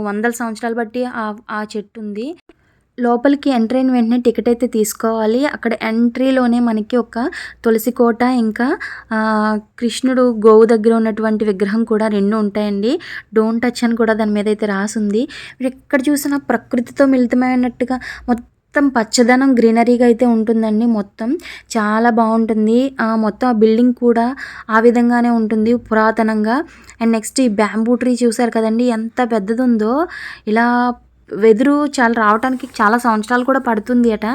వందల సంవత్సరాలు బట్టి ఆ చెట్టు ఉంది. లోపలికి ఎంటర్ అయిన వెంటనే టికెట్ అయితే తీసుకోవాలి. అక్కడ ఎంట్రీలోనే మనకి ఒక తులసి కోట, ఇంకా కృష్ణుడు గోవు దగ్గర ఉన్నటువంటి విగ్రహం కూడా 2 ఉంటాయండి. డోంట్ టచ్ అని కూడా దాని మీద అయితే రాసుంది. ఎక్కడ చూసినా ప్రకృతితో మిళితమైనట్టుగా మొత్తం పచ్చదనం గ్రీనరీగా అయితే ఉంటుందండి. మొత్తం చాలా బాగుంటుంది. మొత్తం ఆ బిల్డింగ్ కూడా ఆ విధంగానే ఉంటుంది పురాతనంగా. అండ్ నెక్స్ట్ ఈ బ్యాంబూ ట్రీ చూసారు కదండి ఎంత పెద్దది ఉందో. ఇలా వెదురు చాలా రావడానికి చాలా సంవత్సరాలు కూడా పడుతుంది అట.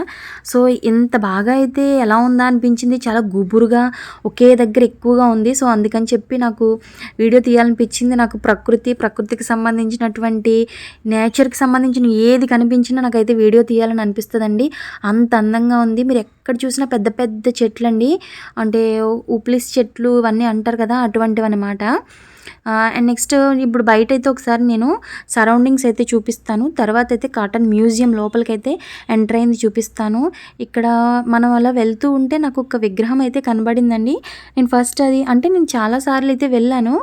సో ఇంత బాగా అయితే ఎలా ఉందా అనిపించింది. చాలా గుబురుగా ఒకే దగ్గర ఎక్కువగా ఉంది. సో అందుకని చెప్పి నాకు వీడియో తీయాలనిపించింది. నాకు ప్రకృతికి సంబంధించినటువంటి నేచర్కి సంబంధించిన ఏది కనిపించినా నాకైతే వీడియో తీయాలని అనిపిస్తుందండి. అంత అందంగా ఉంది. మీరు ఎక్కడ చూసినా పెద్ద పెద్ద చెట్లు అండి, అంటే ఉప్లిస్ చెట్లు ఇవన్నీ అంటారు కదా, అటువంటివి అనమాట. అండ్ నెక్స్ట్ ఇప్పుడు బయట అయితే ఒకసారి నేను సరౌండింగ్స్ అయితే చూపిస్తాను. తర్వాత అయితే కాటన్ మ్యూజియం లోపలికైతే ఎంటర్ అయింది చూపిస్తాను. ఇక్కడ మనం అలా వెళ్తూ ఉంటే నాకు ఒక విగ్రహం అయితే కనబడిందండి. నేను ఫస్ట్ అది అంటే నేను చాలాసార్లు అయితే వెళ్ళాను,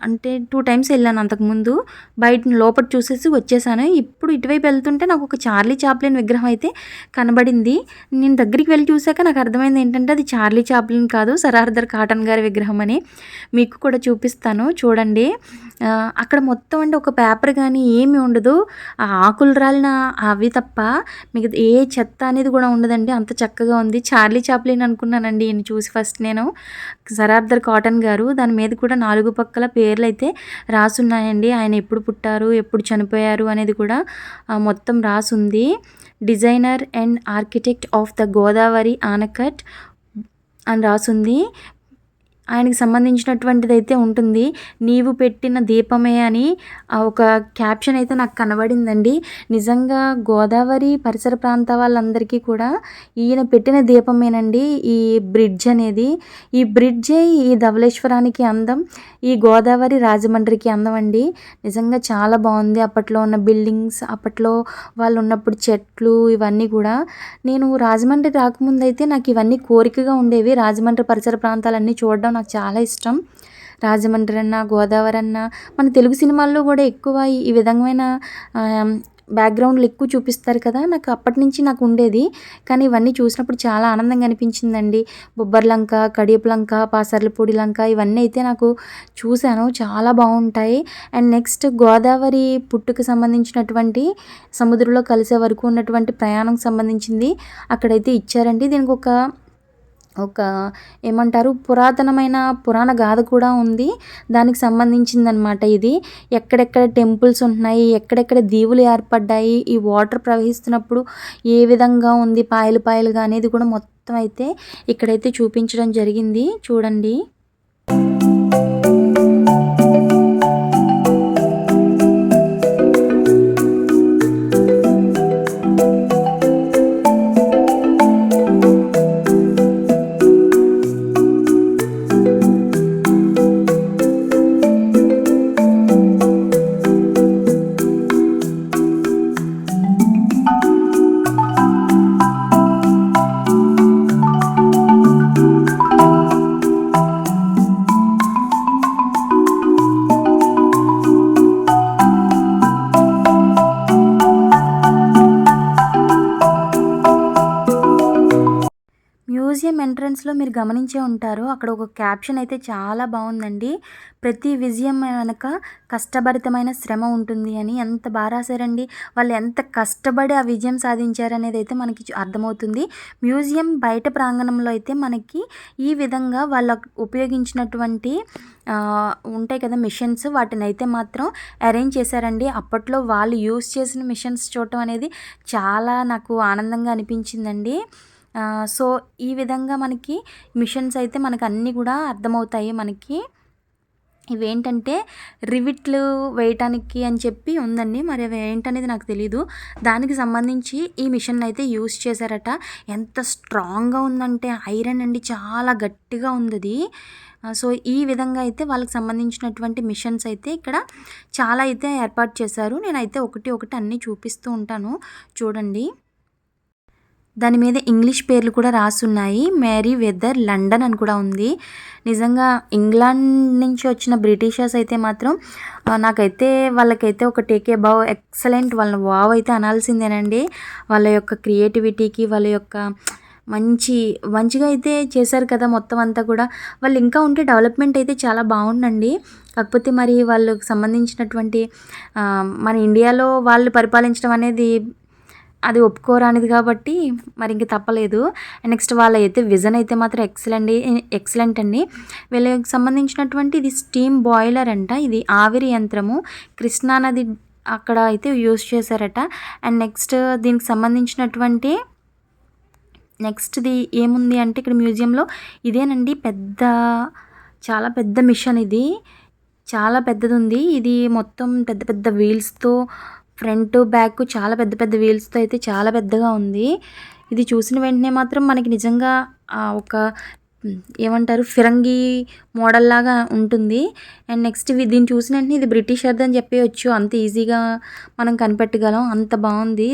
అంటే 2 times వెళ్ళాను అంతకుముందు. బయట లోపల చూసేసి వచ్చేసాను. ఇప్పుడు ఇటువైపు వెళ్తుంటే నాకు ఒక చార్లీ చాప్లిన్ విగ్రహం అయితే కనబడింది. నేను దగ్గరికి వెళ్ళి చూసాక నాకు అర్థమైంది ఏంటంటే అది చార్లీ చాప్లిన్ కాదు, సర్ ఆర్థర్ కాటన్ గారి విగ్రహం అని. మీకు కూడా చూపిస్తాను చూడండి. అక్కడ మొత్తం అంటే ఒక పేపర్ కానీ ఏమీ ఉండదు, ఆ ఆకులు రాలిన అవి తప్ప మిగతా ఏ చెత్త అనేది కూడా ఉండదండి. అంత చక్కగా ఉంది. చార్లీ చాప్లిన్ అనుకున్నానండి ఈయన చూసి ఫస్ట్ నేను. సర్ ఆర్థర్ కాటన్ గారు, దాని మీద కూడా 4 పక్కల పేర్లు అయితే రాసున్నాయండి. ఆయన ఎప్పుడు పుట్టారు, ఎప్పుడు చనిపోయారు అనేది కూడా మొత్తం రాసుంది. Designer and architect of the Godavari anicut అని రాసుంది. ఆయనకి సంబంధించినటువంటిది అయితే ఉంటుంది. నీవు పెట్టిన దీపమే అని ఒక క్యాప్షన్ అయితే నాకు కనబడిందండి. నిజంగా గోదావరి పరిసర ప్రాంత వాళ్ళందరికీ కూడా ఈయన పెట్టిన దీపమేనండి ఈ బ్రిడ్జ్ అనేది. ఈ బ్రిడ్జే ఈ ధవళేశ్వరానికి అందం, ఈ గోదావరి రాజమండ్రికి అందం అండి. నిజంగా చాలా బాగుంది. అప్పట్లో ఉన్న బిల్డింగ్స్, అప్పట్లో వాళ్ళు ఉన్నప్పుడు చెట్లు ఇవన్నీ కూడా. నేను రాజమండ్రి రాకముందు అయితే నాకు ఇవన్నీ కోరికగా ఉండేవి. రాజమండ్రి పరిసర ప్రాంతాలన్నీ చూడడం నాకు చాలా ఇష్టం. రాజమండ్రి అన్న, గోదావరి అన్న, మన తెలుగు సినిమాల్లో కూడా ఎక్కువ ఈ విధమైన బ్యాక్గ్రౌండ్లు ఎక్కువ చూపిస్తారు కదా, నాకు అప్పటి నుంచి నాకు ఉండేది. కానీ ఇవన్నీ చూసినప్పుడు చాలా ఆనందంగా అనిపించిందండి. బొబ్బర్లంక, కడియపులంక, పాసర్లపూడి లంక ఇవన్నీ అయితే నాకు చూశాను, చాలా బాగుంటాయి. అండ్ నెక్స్ట్ గోదావరి పుట్టుకు సంబంధించినటువంటి సముద్రంలో కలిసే వరకు ఉన్నటువంటి ప్రయాణం సంబంధించింది అక్కడైతే ఇచ్చారండి. దీనికి ఒక ఏమంటారు, పురాతనమైన పురాణ గాథ కూడా ఉంది, దానికి సంబంధించిందనమాట ఇది. ఎక్కడెక్కడ టెంపుల్స్ ఉంటున్నాయి, ఎక్కడెక్కడ దీవులు ఏర్పడ్డాయి, ఈ వాటర్ ప్రవహిస్తున్నప్పుడు ఏ విధంగా ఉంది పాయలుగా అనేది కూడా మొత్తం అయితే ఇక్కడైతే చూపించడం జరిగింది. చూడండి. మ్యూజియం ఎంట్రన్స్లో మీరు గమనించే ఉంటారు, అక్కడ ఒక క్యాప్షన్ అయితే చాలా బాగుందండి. ప్రతి విజయం వెనక కష్టభరితమైన శ్రమ ఉంటుంది అని. ఎంత బాగా రాశారండి. వాళ్ళు ఎంత కష్టపడి ఆ విజయం సాధించారనేది అయితే మనకి అర్థమవుతుంది. మ్యూజియం బయట ప్రాంగణంలో అయితే మనకి ఈ విధంగా వాళ్ళు ఉపయోగించినటువంటి ఉంటాయి కదా మిషన్స్, వాటిని అయితే మాత్రం అరేంజ్ చేశారండి. అప్పట్లో వాళ్ళు యూస్ చేసిన మిషన్స్ చూడటం అనేది చాలా నాకు ఆనందంగా అనిపించిందండి. సో ఈ విధంగా మనకి మిషన్స్ అయితే మనకు అన్నీ కూడా అర్థమవుతాయి మనకి. ఇవేంటంటే రివిట్లు వేయటానికి అని చెప్పి ఉందండి, మరి అవి ఏంటనేది నాకు తెలీదు. దానికి సంబంధించి ఈ మిషన్ అయితే యూస్ చేశారట. ఎంత స్ట్రాంగ్గా ఉందంటే ఐరన్ అండి, చాలా గట్టిగా ఉంది అది. సో ఈ విధంగా అయితే వాళ్ళకి సంబంధించినటువంటి మిషన్స్ అయితే ఇక్కడ చాలా అయితే ఏర్పాటు చేశారు. నేనైతే ఒకటి అన్నీ చూపిస్తూ ఉంటాను చూడండి. దాని మీద ఇంగ్లీష్ పేర్లు కూడా రాసున్నాయి. మేరీ వెదర్ లండన్ అని కూడా ఉంది. నిజంగా ఇంగ్లాండ్ నుంచి వచ్చిన బ్రిటిషర్స్ అయితే మాత్రం నాకైతే వాళ్ళకైతే ఒక టేక్ ఏ బావ్, ఎక్సలెంట్, వాళ్ళ వావ్ అయితే అనాల్సిందేనండి. వాళ్ళ యొక్క క్రియేటివిటీకి, వాళ్ళ యొక్క మంచిగా అయితే చేశారు కదా మొత్తం అంతా కూడా. వాళ్ళు ఇంకా ఉంటే డెవలప్మెంట్ అయితే చాలా బాగుండండి. కాకపోతే మరి వాళ్ళకి సంబంధించినటువంటి మన ఇండియాలో వాళ్ళు పరిపాలించడం అనేది అది ఒప్పుకోరానిది కాబట్టి మరి ఇంక తప్పలేదు. నెక్స్ట్ వాళ్ళ అయితే విజన్ అయితే మాత్రం ఎక్సలెంట్ అండి. వీళ్ళకి సంబంధించినటువంటి ఇది స్టీమ్ బాయిలర్ అంట. ఇది ఆవిరి యంత్రము. కృష్ణానది అక్కడ అయితే యూస్ చేశారట. అండ్ నెక్స్ట్ దీనికి సంబంధించినటువంటి నెక్స్ట్‌ది ఏముంది అంటే ఇక్కడ మ్యూజియంలో ఇదేనండి చాలా పెద్ద మిషన్ ఇది. చాలా పెద్దదుంది. ఇది మొత్తం పెద్ద పెద్ద వీల్స్‌తో ఫ్రంట్, బ్యాక్ చాలా పెద్ద పెద్ద వీల్స్‌తో అయితే చాలా పెద్దగా ఉంది. ఇది చూసిన వెంటనే మాత్రం మనకి నిజంగా ఒక ఏమంటారు ఫిరంగి మోడల్‌లాగా ఉంటుంది. అండ్ నెక్స్ట్ దీన్ని చూసిన వెంటనే ఇది బ్రిటిషర్‌దని చెప్పేయొచ్చు. అంత ఈజీగా మనం కనిపెట్టగలం. అంత బావుంది.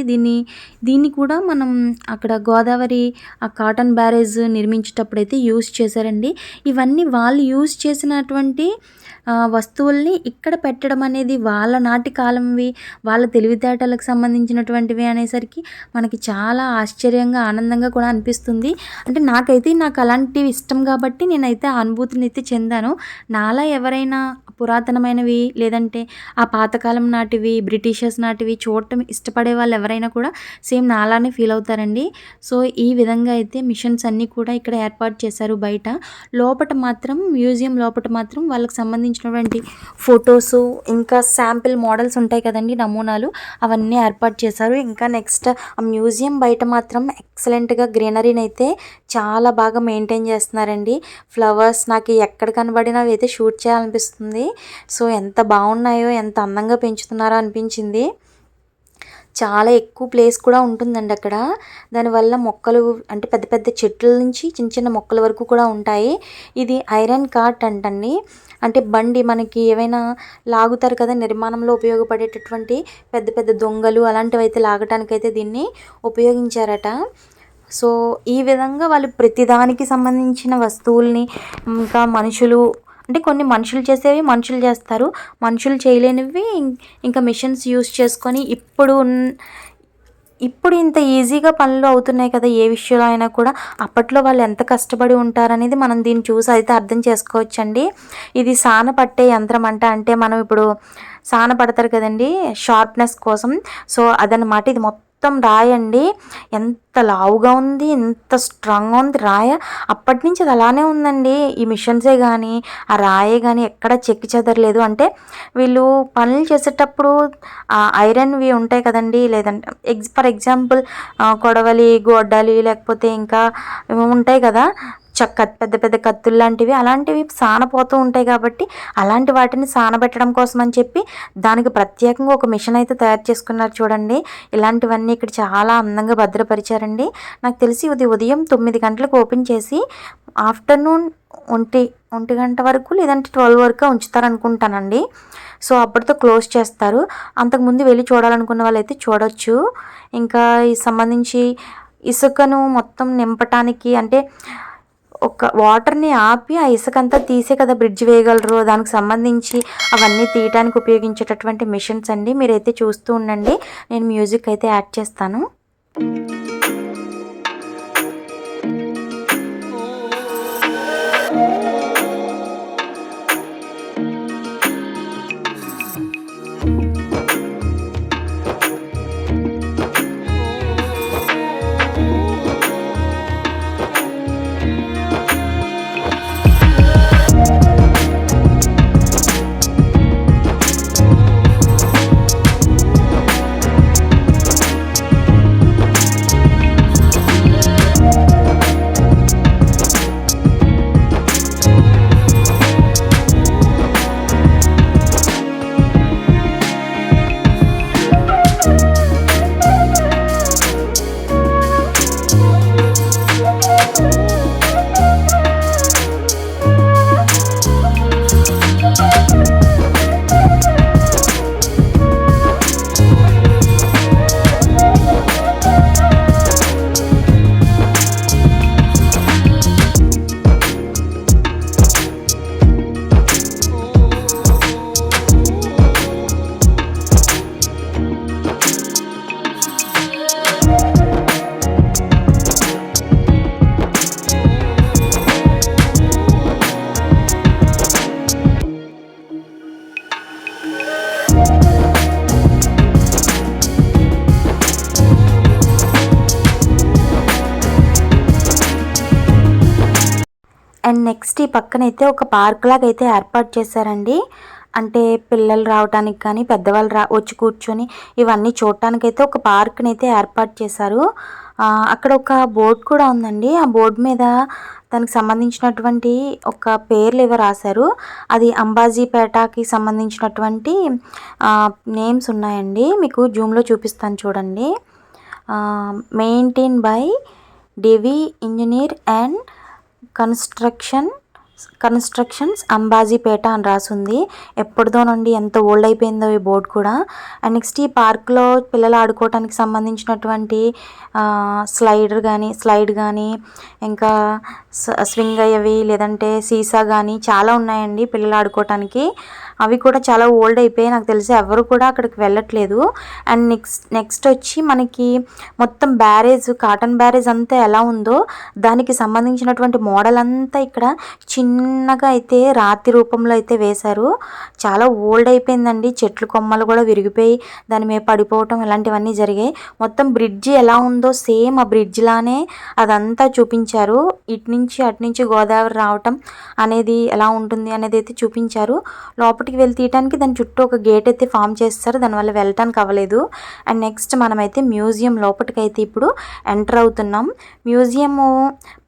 దీన్ని కూడా మనం అక్కడ గోదావరి ఆ కాటన్ బ్యారేజ్ నిర్మించేటప్పుడైతే యూజ్ చేశారండి. ఇవన్నీ వాళ్ళు యూజ్ చేసినటువంటి వస్తువుల్ని ఇక్కడ పెట్టడం అనేది వాళ్ళ నాటి కాలంవి, వాళ్ళ తెలివితేటలకు సంబంధించినటువంటివి అనేసరికి మనకి చాలా ఆశ్చర్యంగా, ఆనందంగా కూడా అనిపిస్తుంది. అంటే నాకు అలాంటివి ఇష్టం కాబట్టి నేనైతే ఆ అనుభూతిని అయితే చెందాను. నాలా ఎవరైనా పురాతనమైనవి లేదంటే ఆ పాతకాలం నాటివి, బ్రిటిషర్స్ నాటివి చూడటం ఇష్టపడే వాళ్ళు ఎవరైనా కూడా సేమ్ నాలానే ఫీల్ అవుతారండి. సో ఈ విధంగా అయితే మిషన్స్ అన్నీ కూడా ఇక్కడ ఏర్పాటు చేశారు బయట. మ్యూజియం లోపట మాత్రం వాళ్ళకి సంబంధించినటువంటి ఫొటోసు, ఇంకా శాంపిల్ మోడల్స్ ఉంటాయి కదండి, నమూనాలు, అవన్నీ ఏర్పాటు చేశారు. ఇంకా నెక్స్ట్ ఆ మ్యూజియం బయట మాత్రం ఎక్సలెంట్గా గ్రీనరీని అయితే చాలా బాగా మెయింటైన్ చేస్తున్నారండి. ఫ్లవర్స్ నాకు ఎక్కడ కనబడినా అవి అయితే షూట్ చేయాలనిపిస్తుంది. సో ఎంత బాగున్నాయో, ఎంత అందంగా పెంచుతున్నారో అనిపించింది. చాలా ఎక్కువ ప్లేస్ కూడా ఉంటుందండి అక్కడ. దానివల్ల మొక్కలు అంటే పెద్ద పెద్ద చెట్ల నుంచి చిన్న చిన్న మొక్కల వరకు కూడా ఉంటాయి. ఇది ఐరన్ కార్ట్ అంటండి. అంటే బండి మనకి ఏవైనా లాగుతారు కదా, నిర్మాణంలో ఉపయోగపడేటటువంటి పెద్ద పెద్ద దొంగలు అలాంటివి అయితే లాగటానికైతే దీన్ని ఉపయోగించారట. సో ఈ విధంగా వాళ్ళు ప్రతిదానికి సంబంధించిన వస్తువుల్ని, ఇంకా అంటే కొన్ని మనుషులు చేసేవి మనుషులు చేస్తారు, మనుషులు చేయలేనివి ఇంకా మిషన్స్ యూస్ చేసుకొని ఇప్పుడు ఇంత ఈజీగా పనులు అవుతున్నాయి కదా ఏ విషయంలో అయినా కూడా. అప్పట్లో వాళ్ళు ఎంత కష్టపడి ఉంటారనేది మనం దీన్ని చూసి అయితే అర్థం చేసుకోవచ్చండి. ఇది సాన పట్టే యంత్రం అంటే మనం ఇప్పుడు సాన పడతారు కదండి షార్ప్నెస్ కోసం. సో అదనమాట. ఇది మొత్తం రాయండి. ఎంత లావుగా ఉంది, ఎంత స్ట్రాంగ్గా ఉంది రాయ. అప్పటి నుంచి అది అలానే ఉందండి. ఈ మిషన్సే కానీ ఆ రాయే కానీ ఎక్కడ చెక్కి చెదరలేదు. అంటే వీళ్ళు పనులు చేసేటప్పుడు ఐరన్వి ఉంటాయి కదండి, లేదంటే ఫర్ ఎగ్జాంపుల్ కొడవలి, గొడ్డలి, లేకపోతే ఇంకా ఉంటాయి కదా పెద్ద పెద్ద కత్తులు లాంటివి, అలాంటివి సానపోతూ ఉంటాయి కాబట్టి అలాంటి వాటిని సానబెట్టడం కోసం అని చెప్పి దానికి ప్రత్యేకంగా ఒక మిషన్ అయితే తయారు చేసుకున్నారు చూడండి. ఇలాంటివన్నీ ఇక్కడ చాలా అందంగా భద్రపరిచారండి. నాకు తెలిసి ఇది ఉదయం 9 గంటలకు ఓపెన్ చేసి ఆఫ్టర్నూన్ 1 గంట వరకు లేదంటే 12 వరకు ఉంచుతారనుకుంటానండి. సో అప్పటితో క్లోజ్ చేస్తారు. అంతకుముందు వెళ్ళి చూడాలనుకున్న వాళ్ళైతే చూడొచ్చు. ఇంకా ఈ సంబంధించి ఇసుకను మొత్తం నింపటానికి, అంటే ఒక వాటర్ని ఆపి ఆ ఇసుకంతా తీసే కదా బ్రిడ్జ్ వేయగలరు, దానికి సంబంధించి అవన్నీ తీయడానికి ఉపయోగించేటటువంటి మిషన్స్ అండి. మీరైతే చూస్తూ ఉండండి, నేను మ్యూజిక్ అయితే యాడ్ చేస్తాను. అండ్ నెక్స్ట్ ఈ పక్కనైతే ఒక పార్క్ లాగా అయితే ఏర్పాటు చేశారండి. అంటే పిల్లలు రావటానికి కానీ పెద్దవాళ్ళు వచ్చి కూర్చొని ఇవన్నీ చూడటానికైతే ఒక పార్క్ని అయితే ఏర్పాటు చేశారు. అక్కడ ఒక బోర్డు కూడా ఉందండి. ఆ బోర్డు మీద దానికి సంబంధించినటువంటి ఒక పేర్లు ఏవో రాశారు. అది అంబాజీపేటకి సంబంధించినటువంటి నేమ్స్ ఉన్నాయండి. మీకు జూమ్లో చూపిస్తాను చూడండి. Maintain by Devi engineer and constructions Ambajipeta అని రాసింది. ఎప్పటిదోనండి, ఎంత ఓల్డ్ అయిపోయిందో ఈ బోర్డు కూడా. అండ్ నెక్స్ట్ ఈ పార్క్లో పిల్లలు ఆడుకోవటానికి సంబంధించినటువంటి స్లైడ్ కానీ ఇంకా స్వింగ్ అయ్యేవి లేదంటే సీసా కానీ చాలా ఉన్నాయండి పిల్లలు ఆడుకోవటానికి. అవి కూడా చాలా ఓల్డ్ అయిపోయాయి, నాకు తెలిసి ఎవరు కూడా అక్కడికి వెళ్ళట్లేదు. అండ్ నెక్స్ట్ వచ్చి మనకి మొత్తం కాటన్ బ్యారేజ్ అంతా ఎలా ఉందో దానికి సంబంధించినటువంటి మోడల్ అంతా ఇక్కడ చిన్నగా అయితే రాతి రూపంలో అయితే వేశారు. చాలా ఓల్డ్ అయిపోయిందండి. చెట్లు కొమ్మలు కూడా విరిగిపోయి దాని మీద పడిపోవటం ఇలాంటివన్నీ జరిగాయి. మొత్తం బ్రిడ్జి ఎలా ఉందో సేమ్ ఆ బ్రిడ్జ్ లానే అదంతా చూపించారు. ఇటు నుంచి అటు నుంచి గోదావరి రావటం అనేది ఎలా ఉంటుంది అనేది అయితే చూపించారు. లోపలికి వెళ్ళి తీయటానికి దాని చుట్టూ ఒక గేట్ అయితే ఫామ్ చేస్తారు, దానివల్ల వెళ్ళటానికి అవ్వలేదు. అండ్ నెక్స్ట్ మనమైతే మ్యూజియం లోపలికి అయితే ఇప్పుడు ఎంటర్ అవుతున్నాం. మ్యూజియం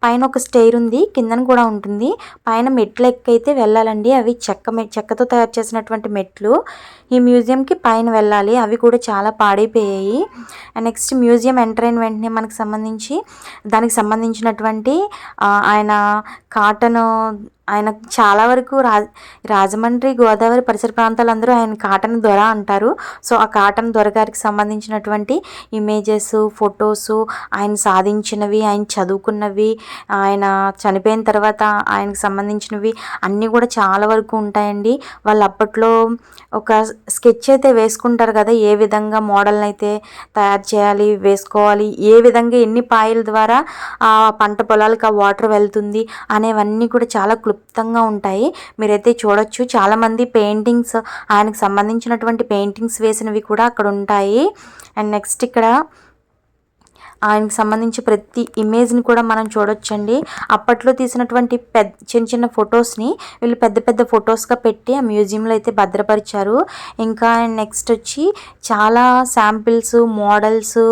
పైన ఒక స్టైర్ ఉంది, కిందన కూడా ఉంటుంది. పైన మెట్లు ఎక్కైతే వెళ్ళాలండి. అవి చెక్కతో తయారు చేసినటువంటి మెట్లు. ఈ మ్యూజియంకి పైన వెళ్ళాలి. అవి కూడా చాలా పాడైపోయాయి. అండ్ నెక్స్ట్ మ్యూజియం ఎంటర్ అయిన వెంటనే దానికి సంబంధించినటువంటి ఆయన చాలా వరకు రాజమండ్రి గోదావరి పరిసర ప్రాంతాలందరూ ఆయన కాటన్ దొర అంటారు. సో ఆ కాటన్ దొర గారికి సంబంధించినటువంటి ఇమేజెస్, ఫొటోస్, ఆయన సాధించినవి, ఆయన చదువుకున్నవి, ఆయన చనిపోయిన తర్వాత ఆయనకు సంబంధించినవి అన్నీ కూడా చాలా వరకు ఉంటాయండి. వాళ్ళు అప్పట్లో ఒక స్కెచ్ అయితే వేసుకుంటారు కదా, ఏ విధంగా మోడల్ని అయితే తయారు చేయాలి, వేసుకోవాలి, ఏ విధంగా ఎన్ని పాయల ద్వారా ఆ పంట పొలాలకు ఆ వాటర్ వెళ్తుంది అనేవన్నీ కూడా చాలా క్లుప్తంగా ఉంటాయి. మీరైతే చూడొచ్చు. చాలామంది పెయింటింగ్స్, ఆయనకు సంబంధించినటువంటి పెయింటింగ్స్ వేసినవి కూడా అక్కడ ఉంటాయి. అండ్ నెక్స్ట్ ఇక్కడ ఆయనకు సంబంధించి ప్రతి ఇమేజ్ని కూడా మనం చూడొచ్చండి. అప్పట్లో తీసినటువంటి చిన్న ఫొటోస్ని వీళ్ళు పెద్ద పెద్ద ఫొటోస్గా పెట్టి ఆ మ్యూజియంలో అయితే భద్రపరిచారు. ఇంకా నెక్స్ట్ వచ్చి చాలా శాంపిల్స్, మోడల్స్,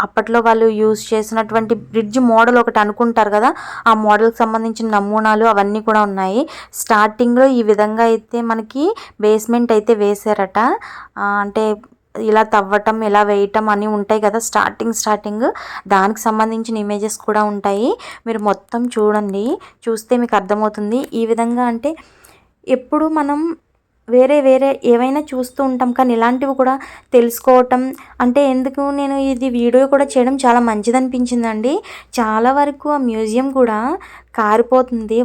అప్పట్లో వాళ్ళు యూజ్ చేసినటువంటి బ్రిడ్జ్ మోడల్ ఒకటి అనుకుంటారు కదా, ఆ మోడల్కి సంబంధించిన నమూనాలు అవన్నీ కూడా ఉన్నాయి. స్టార్టింగ్లో ఈ విధంగా అయితే మనకి బేస్మెంట్ అయితే వేశారట. అంటే ఇలా తవ్వటం, ఇలా వేయటం అని ఉంటాయి కదా స్టార్టింగ్, దానికి సంబంధించిన ఇమేజెస్ కూడా ఉంటాయి. మీరు మొత్తం చూడండి, చూస్తే మీకు అర్థమవుతుంది. ఈ విధంగా అంటే ఎప్పుడు మనం వేరే ఏవైనా చూస్తూ ఉంటాం, కానీ ఇలాంటివి కూడా తెలుసుకోవటం అంటే ఎందుకు నేను ఇది వీడియో కూడా చేయడం చాలా మంచిదనిపించిందండి. చాలా వరకు ఆ మ్యూజియం కూడా కారిపోతుంది.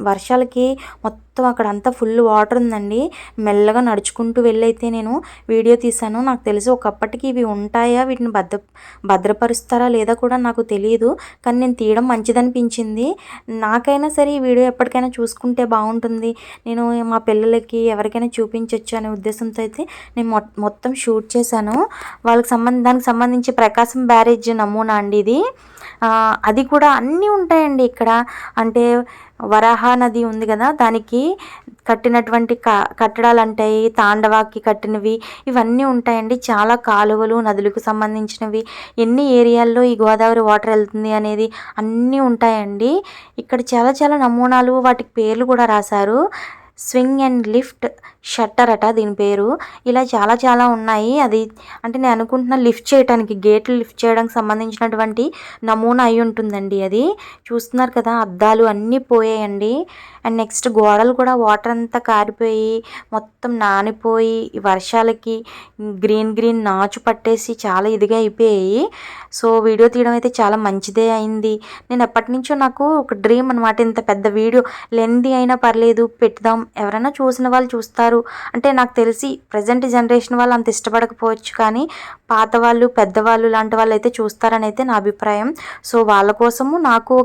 వర్షాలకి మొత్తం అక్కడ అంతా ఫుల్ వాటర్ ఉందండి. మెల్లగా నడుచుకుంటూ వెళ్ళైతే నేను వీడియో తీశాను. నాకు తెలిసి ఒకప్పటికి ఇవి ఉంటాయా, వీటిని భద్రపరుస్తారా లేదా కూడా నాకు తెలియదు, కానీ నేను తీయడం మంచిదనిపించింది. నాకైనా సరే ఈ వీడియో ఎప్పటికైనా చూసుకుంటే బాగుంటుంది, నేను మా పిల్లలకి ఎవరికైనా చూపించవచ్చు అనే ఉద్దేశంతో అయితే నేను మొత్తం షూట్ చేశాను. దానికి సంబంధించి ప్రకాశం బ్యారేజ్ నమూనా అండి ఇది. అది కూడా అన్నీ ఉంటాయండి ఇక్కడ. అంటే వరాహ నది ఉంది కదా, దానికి కట్టినటువంటి కట్టడాలు ఉంటాయి. తాండవాకి కట్టినవి ఇవన్నీ ఉంటాయండి. చాలా కాలువలు, నదులకు సంబంధించినవి, ఎన్ని ఏరియాల్లో ఈ గోదావరి వాటర్ వెళ్తుంది అనేది అన్నీ ఉంటాయండి. ఇక్కడ చాలా నమూనాలు, వాటికి పేర్లు కూడా రాశారు. స్వింగ్ అండ్ లిఫ్ట్ షట్టర్ అట దీని పేరు. ఇలా చాలా ఉన్నాయి. అది అంటే నేను అనుకుంటున్నా లిఫ్ట్ చేయడానికి, గేట్లు లిఫ్ట్ చేయడానికి సంబంధించినటువంటి నమూనా అయి ఉంటుందండి. అది చూస్తున్నారు కదా, అద్దాలు అన్నీ పోయాయండి. అండ్ నెక్స్ట్ గోడలు కూడా వాటర్ అంతా కారిపోయి మొత్తం నానిపోయి వర్షాలకి గ్రీన్ నాచు పట్టేసి చాలా ఇదిగా అయిపోయాయి. సో వీడియో తీయడం అయితే చాలా మంచిదే అయింది. నేను ఎప్పటి నుంచో నాకు ఒక డ్రీమ్ అనమాట, ఇంత పెద్ద వీడియో లెంతీ అయినా పర్లేదు పెట్టుదాం, ఎవరైనా చూసిన వాళ్ళు చూస్తారు. అంటే నాకు తెలిసి ప్రజెంట్ జనరేషన్ వాళ్ళు అంత ఇష్టపడకపోవచ్చు, కానీ పాత వాళ్ళు, పెద్దవాళ్ళు లాంటి వాళ్ళు అయితే చూస్తారని అయితే నా అభిప్రాయం. సో వాళ్ళ కోసము నాకు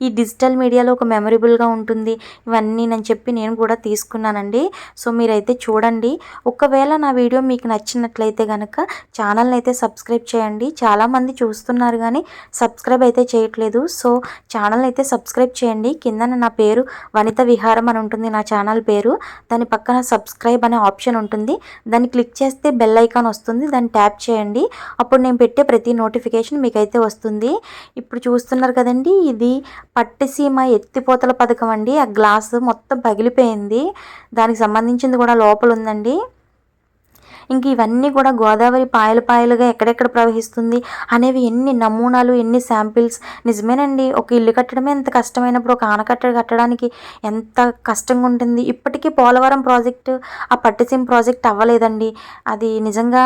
ఈ డిజిటల్ మీడియాలో ఒక మెమరబుల్గా ఉంటుంది ఇవన్నీ నేను చెప్పి నేను కూడా తీసుకున్నానండి. సో మీరైతే చూడండి. ఒకవేళ నా వీడియో మీకు నచ్చినట్లయితే కనుక ఛానల్ని అయితే సబ్స్క్రైబ్ చేయండి. చాలామంది చూస్తున్నారు కానీ సబ్స్క్రైబ్ అయితే చేయట్లేదు. సో ఛానల్ అయితే సబ్స్క్రైబ్ చేయండి. కింద నా పేరు వనిత విహారం అని ఉంటుంది నా ఛానల్ పేరు. దాని పక్కన సబ్స్క్రైబ్ అనే ఆప్షన్ ఉంటుంది. దాన్ని క్లిక్ చేస్తే బెల్ ఐకాన్ వస్తుంది. దాన్ని ట్యాప్ చేయండి. అప్పుడు నేను పెట్టే ప్రతి నోటిఫికేషన్ మీకైతే వస్తుంది. ఇప్పుడు చూస్తున్నారు కదండి, ఇది పట్టిసీమ ఎత్తిపోతల పథకం అండి. ఆ గ్లాస్ మొత్తం పగిలిపోయింది. దానికి సంబంధించింది కూడా లోపల ఉందండి. ఇంక ఇవన్నీ కూడా గోదావరి పాయలు పాయలుగా ఎక్కడెక్కడ ప్రవహిస్తుంది అనేవి ఎన్ని నమూనాలు, ఎన్ని శాంపిల్స్. నిజమేనండి, ఒక ఇల్లు కట్టడమే ఎంత కష్టమైనప్పుడు ఒక ఆనకట్ట కట్టడానికి ఎంత కష్టంగా ఉంటుంది. ఇప్పటికీ పోలవరం ప్రాజెక్టు, ఆ పట్టిసీమ ప్రాజెక్ట్ అవ్వలేదండి. అది నిజంగా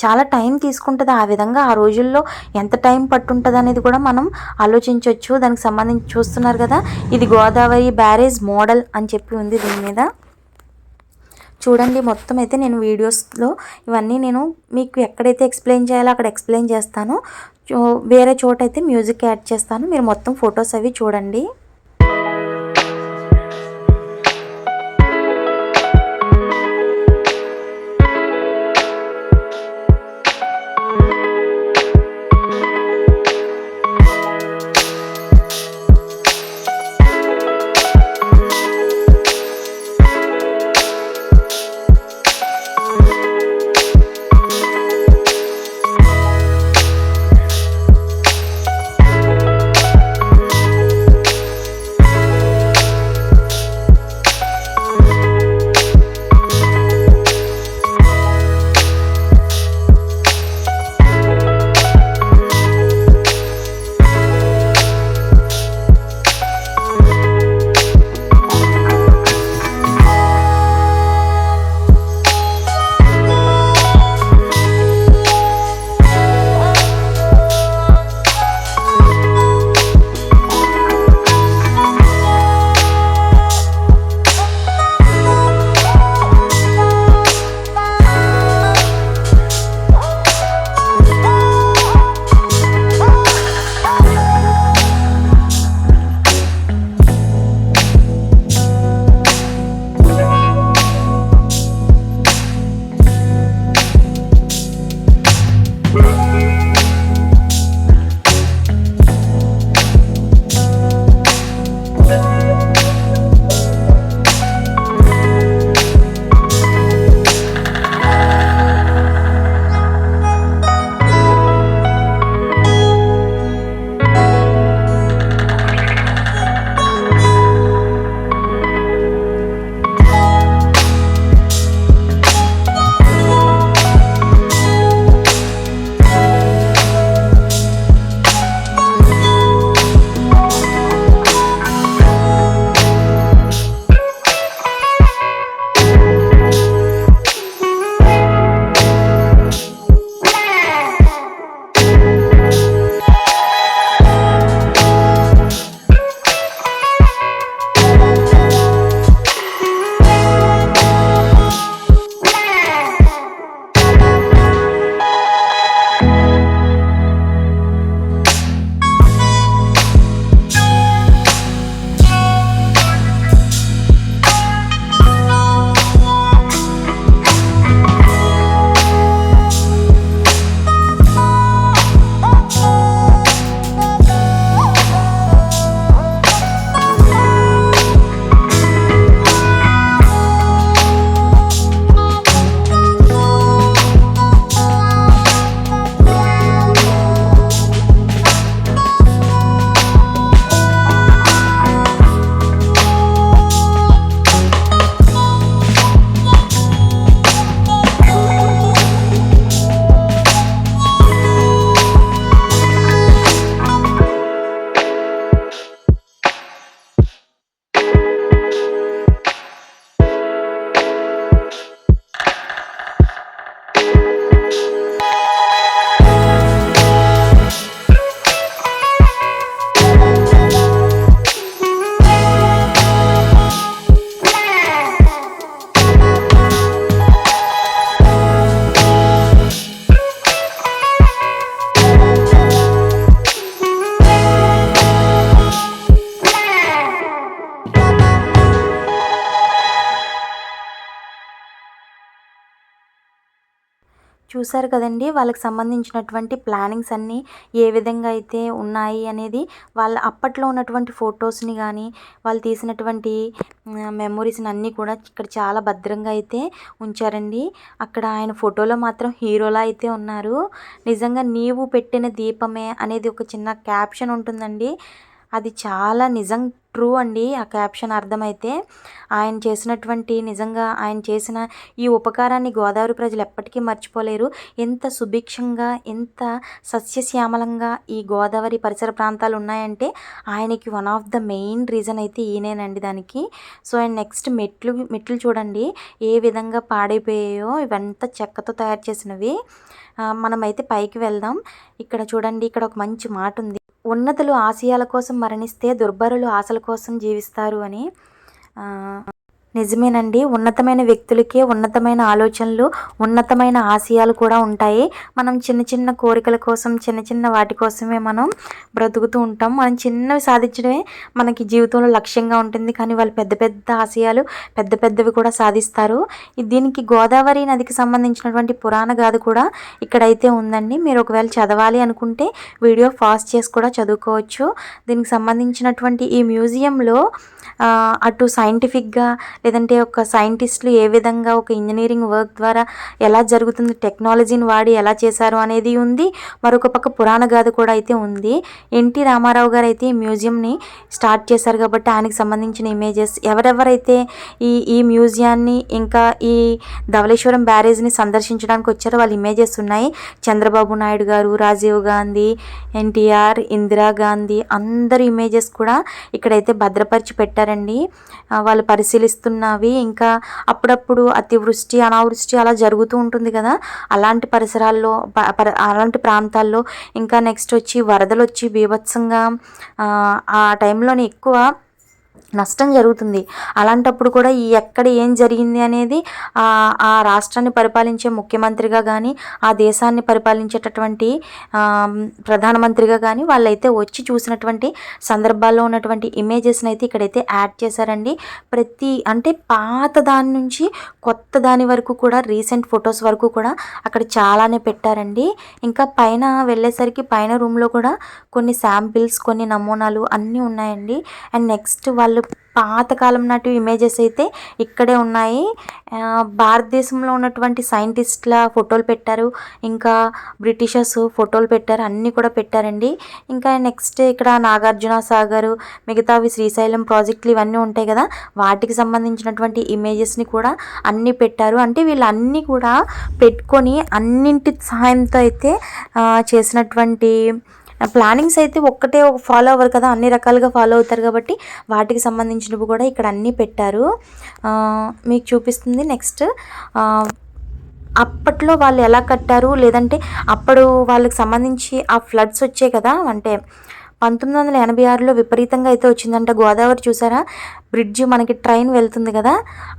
చాలా టైం తీసుకుంటుంది. ఆ విధంగా ఆ రోజుల్లో ఎంత టైం పట్టుంటుంది అనేది కూడా మనం ఆలోచించవచ్చు. దానికి సంబంధించి చూస్తున్నారు కదా, ఇది గోదావరి బ్యారేజ్ మోడల్ అని చెప్పి ఉంది దీని మీద. చూడండి, మొత్తం అయితే నేను వీడియోస్లో ఇవన్నీ నేను మీకు ఎక్కడైతే ఎక్స్ప్లెయిన్ చేయాలో అక్కడ ఎక్స్ప్లెయిన్ చేస్తాను. వేరే చోట అయితే మ్యూజిక్ యాడ్ చేస్తాను. మీరు మొత్తం ఫొటోస్ అవి చూడండి. చూసారు కదండి, వాళ్ళకి సంబంధించినటువంటి ప్లానింగ్స్ అన్నీ ఏ విధంగా అయితే ఉన్నాయి అనేది, వాళ్ళ అప్పట్లో ఉన్నటువంటి ఫొటోస్ని కానీ వాళ్ళు తీసినటువంటి మెమొరీస్ని అన్నీ కూడా ఇక్కడ చాలా భద్రంగా అయితే ఉంచారండి. అక్కడ ఆయన ఫోటోలో మాత్రం హీరోలా అయితే ఉన్నారు. నిజంగా నీవు పెట్టిన దీపమే అనేది ఒక చిన్న క్యాప్షన్ ఉంటుందండి, అది చాలా నిజం, ట్రూ అండి. ఆ క్యాప్షన్ అర్థమైతే ఆయన చేసినటువంటి, నిజంగా ఆయన చేసిన ఈ ఉపకారాన్ని గోదావరి ప్రజలు ఎప్పటికీ మర్చిపోలేరు. ఎంత సుభిక్షంగా, ఎంత సస్యశ్యామలంగా ఈ గోదావరి పరిసర ప్రాంతాలు ఉన్నాయంటే ఆయనకి one of the main reason అయితే ఈయనేనండి దానికి. సో అండ్ నెక్స్ట్ మెట్లు చూడండి ఏ విధంగా పాడైపోయాయో, ఇవంతా చెక్కతో తయారు చేసినవి. మనమైతే పైకి వెళ్దాం. ఇక్కడ చూడండి, ఇక్కడ ఒక మంచి మాట ఉంది, ఉన్నతులు ఆశయాల కోసం మరణిస్తే దుర్భరులు ఆశల కోసం జీవిస్తారు అని. నిజమేనండి, ఉన్నతమైన వ్యక్తులకే ఉన్నతమైన ఆలోచనలు, ఉన్నతమైన ఆశయాలు కూడా ఉంటాయి. మనం చిన్న చిన్న కోరికల కోసం, చిన్న చిన్న వాటి కోసమే మనం బ్రతుకుతూ ఉంటాం. మనం చిన్నవి సాధించడమే మనకి జీవితంలో లక్ష్యంగా ఉంటుంది, కానీ వాళ్ళు పెద్ద పెద్ద ఆశయాలు, పెద్ద పెద్దవి కూడా సాధిస్తారు. దీనికి గోదావరి నదికి సంబంధించినటువంటి పురాణ గాథ కూడా ఇక్కడైతే ఉందండి. మీరు ఒకవేళ చదవాలి అనుకుంటే వీడియో ఫాస్ట్ చేసి కూడా చదువుకోవచ్చు. దీనికి సంబంధించినటువంటి ఈ మ్యూజియంలో అటు సైంటిఫిక్గా, లేదంటే ఒక సైంటిస్టులు ఏ విధంగా ఒక ఇంజనీరింగ్ వర్క్ ద్వారా ఎలా జరుగుతుంది, టెక్నాలజీని వాడి ఎలా చేశారు అనేది ఉంది. మరొక పక్క పురాణ గాథ కూడా అయితే ఉంది. ఎన్టీ రామారావు గారు అయితే ఈ మ్యూజియంని స్టార్ట్ చేశారు కాబట్టి ఆయనకి సంబంధించిన ఇమేజెస్, ఎవరెవరైతే ఈ మ్యూజియాన్ని ఇంకా ఈ ధవళేశ్వరం బ్యారేజ్ని సందర్శించడానికి వచ్చారో వాళ్ళ ఇమేజెస్ ఉన్నాయి. చంద్రబాబు నాయుడు గారు, రాజీవ్ గాంధీ, ఎన్టీఆర్, ఇందిరాగాంధీ అందరి ఇమేజెస్ కూడా ఇక్కడైతే భద్రపరిచి పెట్టారండి. వాళ్ళు పరిశీలిస్తున్నవి. ఇంకా అప్పుడప్పుడు అతివృష్టి, అనావృష్టి అలా జరుగుతూ ఉంటుంది కదా, అలాంటి పరిసరాల్లో, అలాంటి ప్రాంతాల్లో, ఇంకా నెక్స్ట్ వచ్చి వరదలు వచ్చి బీభత్సంగా ఆ టైంలోనే ఎక్కువ నష్టం జరుగుతుంది. అలాంటప్పుడు కూడా ఎక్కడ ఏం జరిగింది అనేది ఆ రాష్ట్రాన్ని పరిపాలించే ముఖ్యమంత్రిగా కానీ, ఆ దేశాన్ని పరిపాలించేటటువంటి ప్రధానమంత్రిగా కానీ వాళ్ళైతే వచ్చి చూసినటువంటి సందర్భాల్లో ఉన్నటువంటి ఇమేజెస్ని అయితే ఇక్కడైతే యాడ్ చేశారండి. అంటే పాత దాని నుంచి కొత్త దాని వరకు కూడా, రీసెంట్ ఫొటోస్ వరకు కూడా అక్కడ చాలానే పెట్టారండి. ఇంకా పైన వెళ్ళేసరికి పైన రూమ్లో కూడా కొన్ని శాంపిల్స్, కొన్ని నమూనాలు అన్నీ ఉన్నాయండి. అండ్ నెక్స్ట్ వాళ్ళు పాతకాలం నాటి ఇమేజెస్ అయితే ఇక్కడే ఉన్నాయి. భారతదేశంలో ఉన్నటువంటి సైంటిస్టుల ఫోటోలు పెట్టారు, ఇంకా బ్రిటిషర్స్ ఫోటోలు పెట్టారు, అన్నీ కూడా పెట్టారండి. ఇంకా నెక్స్ట్ ఇక్కడ నాగార్జున సాగర్, మిగతావి శ్రీశైలం ప్రాజెక్టులు ఇవన్నీ ఉంటాయి కదా, వాటికి సంబంధించినటువంటి ఇమేజెస్ని కూడా అన్నీ పెట్టారు. అంటే వీళ్ళన్నీ కూడా పెట్టుకొని అన్నింటి సహాయంతో అయితే చేసినటువంటి ప్లానింగ్స్ అయితే ఒక్కటే ఫాలో అవ్వరు కదా, అన్ని రకాలుగా ఫాలో అవుతారు కాబట్టి వాటికి సంబంధించినవి కూడా ఇక్కడ అన్నీ పెట్టారు. మీకు చూపిస్తుంది నెక్స్ట్ అప్పట్లో వాళ్ళు ఎలా కట్టారు, లేదంటే అప్పుడు వాళ్ళకి సంబంధించి ఆ ఫ్లడ్స్ వచ్చాయి కదా, అంటే 1986లో విపరీతంగా అయితే వచ్చిందంట గోదావరి. చూసారా బ్రిడ్జ్, మనకి ట్రైన్ వెళ్తుంది కదా,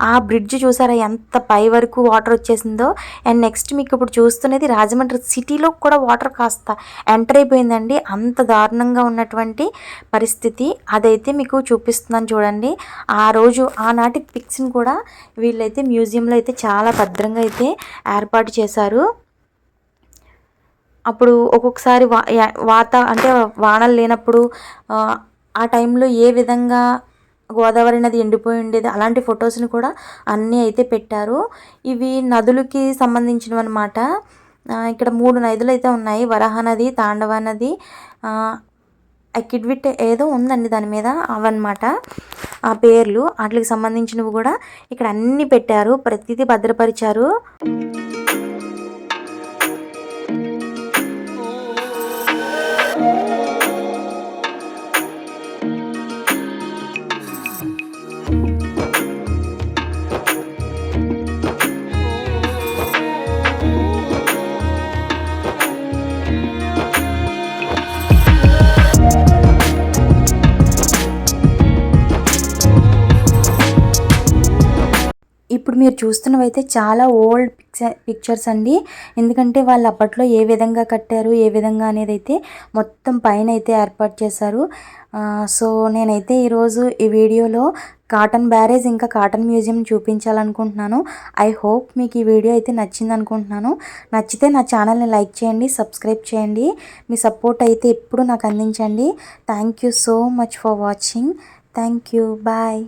ఆ బ్రిడ్జ్ చూసారా ఎంత పై వరకు వాటర్ వచ్చేసిందో. అండ్ నెక్స్ట్ మీకు ఇప్పుడు చూస్తున్నది రాజమండ్రి సిటీలో కూడా వాటర్ కాస్త ఎంటర్ అయిపోయిందండి. అంత దారుణంగా ఉన్నటువంటి పరిస్థితి అదైతే మీకు చూపిస్తున్నాను చూడండి. ఆ రోజు ఆనాటి పిక్స్ని కూడా వీళ్ళైతే మ్యూజియంలో అయితే చాలా భద్రంగా అయితే ఏర్పాటు చేశారు. అప్పుడు ఒక్కొక్కసారి అంటే వానలు లేనప్పుడు ఆ టైంలో ఏ విధంగా గోదావరి నది ఎండిపోయి ఉండేది, అలాంటి ఫొటోస్ని కూడా అన్నీ అయితే పెట్టారు. ఇవి నదులకి సంబంధించినవి అనమాట. ఇక్కడ 3 నదులు అయితే ఉన్నాయి, వరాహ నది, తాండవ నది, కిడ్విట్ ఏదో ఉందండి దాని మీద, అవన్నమాట ఆ పేర్లు. వాటికి సంబంధించినవి కూడా ఇక్కడ అన్నీ పెట్టారు, ప్రతిదీ భద్రపరిచారు. ఇప్పుడు మీరు చూస్తున్నవైతే చాలా ఓల్డ్ పిక్స్ పిక్చర్స్ అండి. ఎందుకంటే వాళ్ళు అప్పట్లో ఏ విధంగా కట్టారు ఏ విధంగా అనేది అయితే మొత్తం పైన అయితే ఏర్పాటు చేశారు. సో నేనైతే ఈరోజు ఈ వీడియోలో కాటన్ బ్యారేజ్ ఇంకా కాటన్ మ్యూజియం చూపించాలనుకుంటున్నాను. ఐ హోప్ మీకు ఈ వీడియో అయితే నచ్చింది అనుకుంటున్నాను. నచ్చితే నా ఛానల్ని లైక్ చేయండి, సబ్స్క్రైబ్ చేయండి. మీ సపోర్ట్ అయితే ఎప్పుడు నాకు అందించండి. Thank you so much for watching. Thank you. Bye.